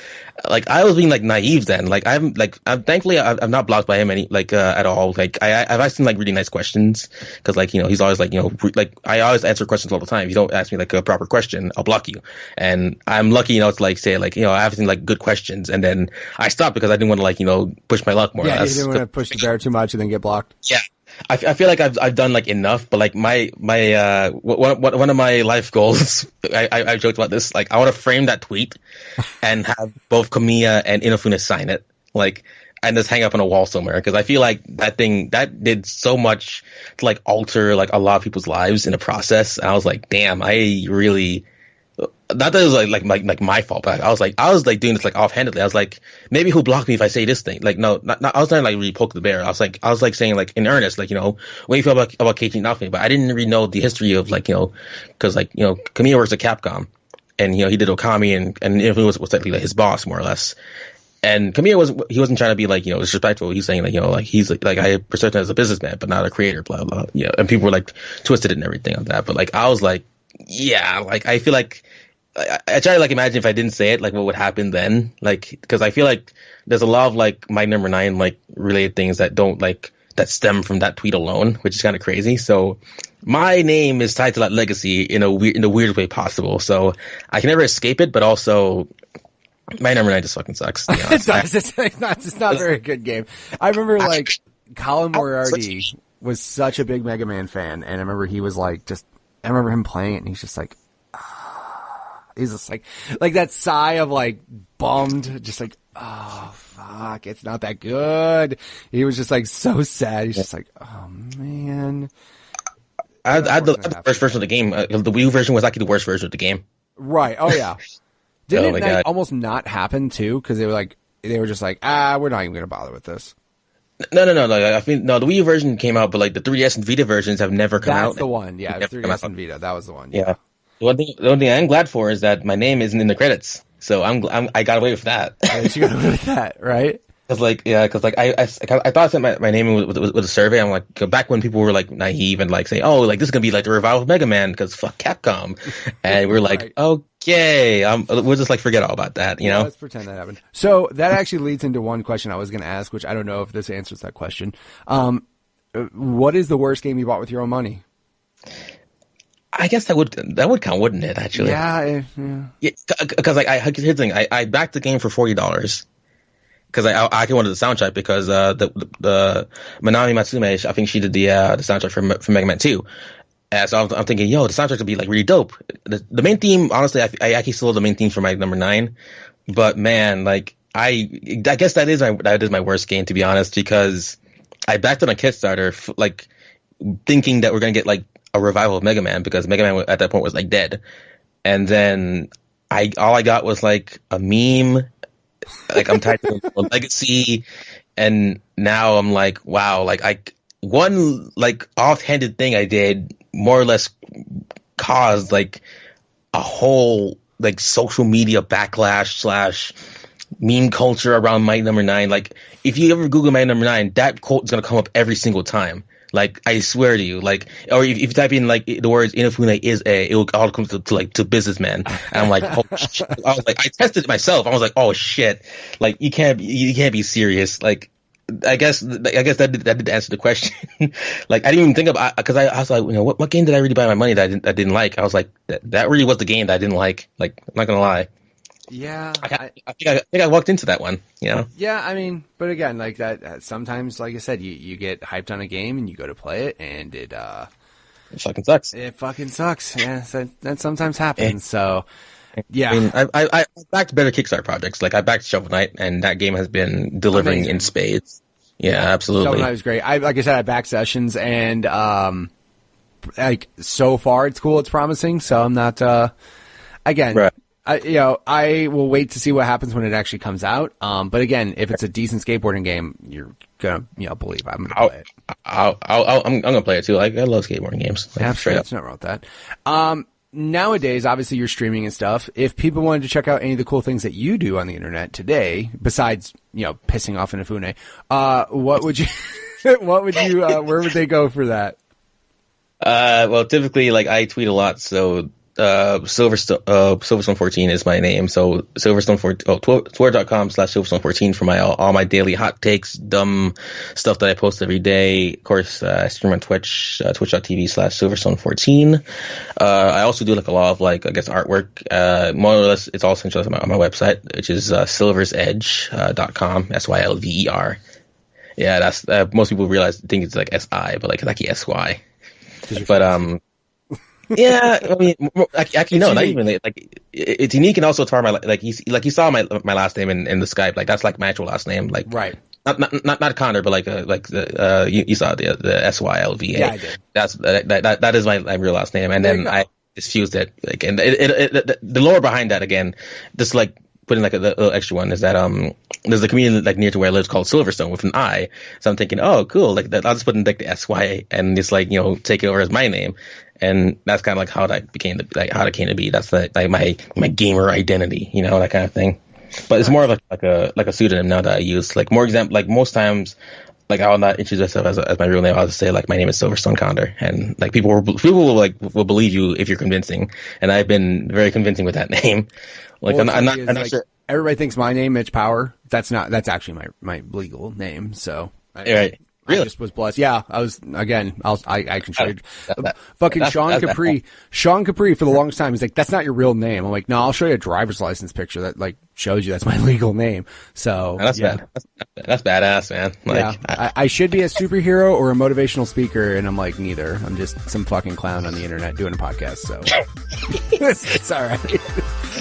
Speaker 2: Like I was being like naive then. Like I'm thankfully I'm not blocked by him at all. Like I've asked him like really nice questions, because like he's always like like I always answer questions all the time. If you don't ask me like a proper question, I'll block you. And I'm lucky to like say like I have like good questions, and then I stopped because I didn't want to like push my luck more.
Speaker 1: Yeah, you didn't want to push the bear too much and then get blocked.
Speaker 2: Yeah. I feel like I've done like enough, but like my one of my life goals, I joked about this, like I want to frame that tweet and have both Kamiya and Inafune sign it, like, and just hang up on a wall somewhere, because I feel like that did so much to like alter like a lot of people's lives in the process. And I was like, damn, I really. Not that it was like my fault, but I was like doing this like offhandedly. I was like, maybe he'll block me if I say this thing. Like, no, not I was trying to like really poke the bear. I was like saying like in earnest, like what do you feel about Keiichi Inafune? But I didn't really know the history of like because like Kamiya works at Capcom, and he did Okami, and Inafune was technically like his boss more or less. And Kamiya wasn't trying to be like disrespectful. He's saying like he's like I perceive him as a businessman, but not a creator. Blah blah. Yeah, and people were like twisted and everything on that. But like I was like. Yeah, like I feel like I try to like imagine if I didn't say it, like what would happen then, like because I feel like there's a lot of like my number 9 like related things that don't like that stem from that tweet alone, which is kind of crazy. So my name is tied to that legacy in the weirdest way possible. So I can never escape it, but also. My number 9 just fucking sucks.
Speaker 1: It does. It's not a very good game. I remember like Colin Moriarty was such a big Mega Man fan, and I remember he was like I remember him playing it, and he's just like, he's just like that sigh of like bummed, just like, oh fuck, it's not that good. He was just like so sad. He's just like, oh man.
Speaker 2: I had the worst version of the game. The Wii U version was actually the worst version of the game.
Speaker 1: Right. Oh yeah. Didn't
Speaker 2: God.
Speaker 1: it almost not happen too? Because they were just like, we're not even going to bother with this.
Speaker 2: No. Like, I think the Wii U version came out, but like the 3DS and Vita versions have never come out.
Speaker 1: That's the one. Yeah, 3DS and Vita. That was the one.
Speaker 2: Yeah. The one thing I'm glad for is that my name isn't in the credits, so I got away with that.
Speaker 1: Yes, you got away with that, right?
Speaker 2: Because I thought I sent my name with a survey. I'm like, back when people were like naive and like saying, oh, like this is gonna be like the revival of Mega Man because fuck Capcom, and we're like, right. Okay, we'll just like forget all about that, you know?
Speaker 1: Let's pretend that happened. So that actually leads into one question I was gonna ask, which I don't know if this answers that question. What is the worst game you bought with your own money?
Speaker 2: I guess that would count, wouldn't it? Actually,
Speaker 1: yeah.
Speaker 2: Because like here's the thing, I backed the game for $40. Because I actually wanted the soundtrack because the Manami Matsume, I think she did the soundtrack for Mega Man 2. So I'm thinking, the soundtrack would be like really dope. The main theme, honestly, I actually still love the main theme for my number 9. But man, like I guess that is my worst game, to be honest, because I backed it on Kickstarter, like thinking that we're gonna get like a revival of Mega Man because Mega Man at that point was like dead, and then all I got was like a meme. Like I'm typing a legacy, and now I'm like, wow, like one like offhanded thing I did more or less caused like a whole like social media backlash / meme culture around Might Number 9. Like if you ever Google Might Number 9, that quote is gonna come up every single time. Like I swear to you, like, or if you type in like the words "Inafune is a," it will all come to businessman. And I'm like, oh shit. I was like, I tested it myself. I was like, oh shit, like you can't be serious. Like, I guess that did answer the question. Like I didn't even think about, because I was like, what game did I really buy my money that I didn't like? I was like, that really was the game that I didn't like. Like, I'm not gonna lie.
Speaker 1: Yeah,
Speaker 2: I think I walked into that one.
Speaker 1: Yeah, I mean, but again, like that. Sometimes, like I said, you get hyped on a game and you go to play it, and it
Speaker 2: fucking sucks.
Speaker 1: It fucking sucks. Yeah, that sometimes happens. So, yeah.
Speaker 2: I mean, I backed better Kickstarter projects. Like I backed Shovel Knight, and that game has been delivering Amazing. In spades. Yeah, absolutely.
Speaker 1: Shovel Knight was great. Like I said, I backed Sessions, and like so far, it's cool. It's promising. So I'm not. Again. Right. I will wait to see what happens when it actually comes out. But again, if it's a decent skateboarding game, you're gonna, believe I'm gonna play it.
Speaker 2: I'm gonna play it too. I love skateboarding games. Like,
Speaker 1: absolutely, that's not wrong with that. Nowadays, obviously, you're streaming and stuff. If people wanted to check out any of the cool things that you do on the internet today, besides pissing off Inafune, what would you, where would they go for that?
Speaker 2: Well, typically, like I tweet a lot, so. Sylverstone 14 is my name. So Sylverstone 14, Twitter.com/Sylverstone14 for all my daily hot takes, dumb stuff that I post every day. Of course, I stream on Twitch, twitch.tv/Sylverstone14. I also do like a lot of like, I guess, artwork. More or less, it's all centralized on my website, which is silversedge.com, SYLVER. Yeah, that's, most people think it's like SI, but like it's actually SY. But, yeah, I mean, actually, no, not even like it's unique, and also it's part of my you saw my last name in the Skype, like that's like my actual last name, like
Speaker 1: right,
Speaker 2: not Khandr, but you saw the SYLVA.
Speaker 1: Yeah, I did.
Speaker 2: That is my real last name, and then I just fused it, like, and the lore behind that again, just like putting like a little extra one is that there's a community like near to where I live called Sylverstone with an I, so I'm thinking, oh cool, like that, I'll just put in like the SY and just like take it over as my name. And that's kind of like how that became how it came to be. That's like my gamer identity, that kind of thing. But it's more of like a pseudonym now that I use. Like more example, like most times, like I will not introduce myself as my real name. I'll just say like my name is Sylverstone Khandr, and like people will believe you if you're convincing. And I've been very convincing with that name. Like I'm not sure.
Speaker 1: Everybody thinks my name, Mitch Power. That's actually my legal name. So
Speaker 2: right. Really?
Speaker 1: I just was blessed. Yeah, I was, again, I can show you. Fucking Sean Capri. Sean Capri, for the longest time, he's like, that's not your real name. I'm like, no, I'll show you a driver's license picture that, like, shows you that's my legal name. So
Speaker 2: that's bad. That's badass, man. Like,
Speaker 1: yeah, I should be a superhero or a motivational speaker, and I'm like neither. I'm just some fucking clown on the internet doing a podcast. So it's all right.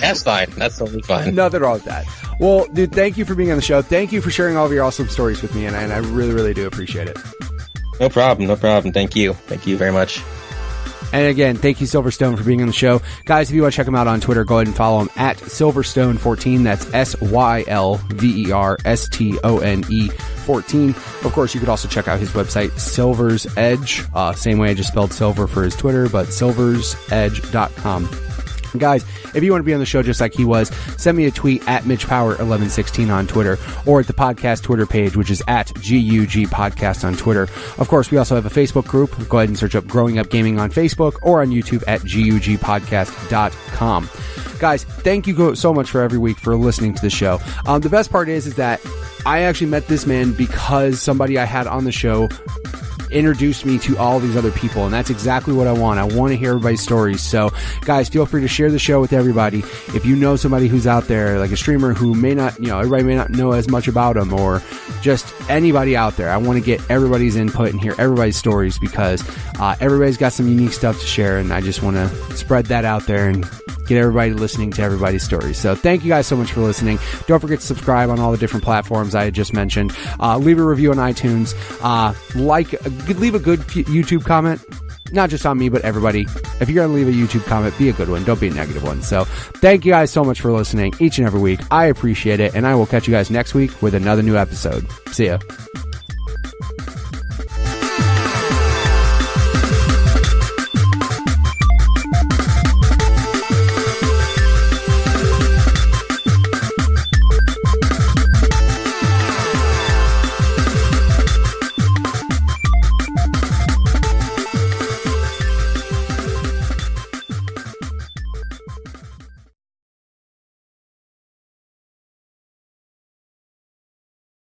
Speaker 2: That's fine. That's totally fine.
Speaker 1: Nothing wrong with that. Well, dude, thank you for being on the show. Thank you for sharing all of your awesome stories with me, and I really, really do appreciate it.
Speaker 2: No problem. No problem. Thank you. Thank you very much.
Speaker 1: And again, thank you, Sylverstone, for being on the show. Guys, if you want to check him out on Twitter, go ahead and follow him at Sylverstone14. That's Sylverstone 14. Of course, you could also check out his website, Silver's Edge. Same way I just spelled silver for his Twitter, but silversedge.com. Guys, if you want to be on the show just like he was, send me a tweet at MitchPower1116 on Twitter, or at the podcast Twitter page, which is at GUG Podcast on Twitter. Of course, we also have a Facebook group. Go ahead and search up Growing Up Gaming on Facebook or on YouTube at GUGpodcast.com. Guys, thank you so much for every week for listening to the show. The best part is that I actually met this man because somebody I had on the show introduced me to all these other people, and that's exactly what I want. I want to hear everybody's stories. So guys, feel free to share the show with everybody. If you know somebody who's out there, like a streamer who may not, everybody may not know as much about them, or just anybody out there, I want to get everybody's input and hear everybody's stories, because everybody's got some unique stuff to share, and I just want to spread that out there and get everybody listening to everybody's stories. So thank you guys so much for listening. Don't forget to subscribe on all the different platforms I had just mentioned. Leave a review on iTunes. Leave a good YouTube comment. Not just on me, but everybody. If you're going to leave a YouTube comment, be a good one. Don't be a negative one. So thank you guys so much for listening each and every week. I appreciate it. And I will catch you guys next week with another new episode. See ya.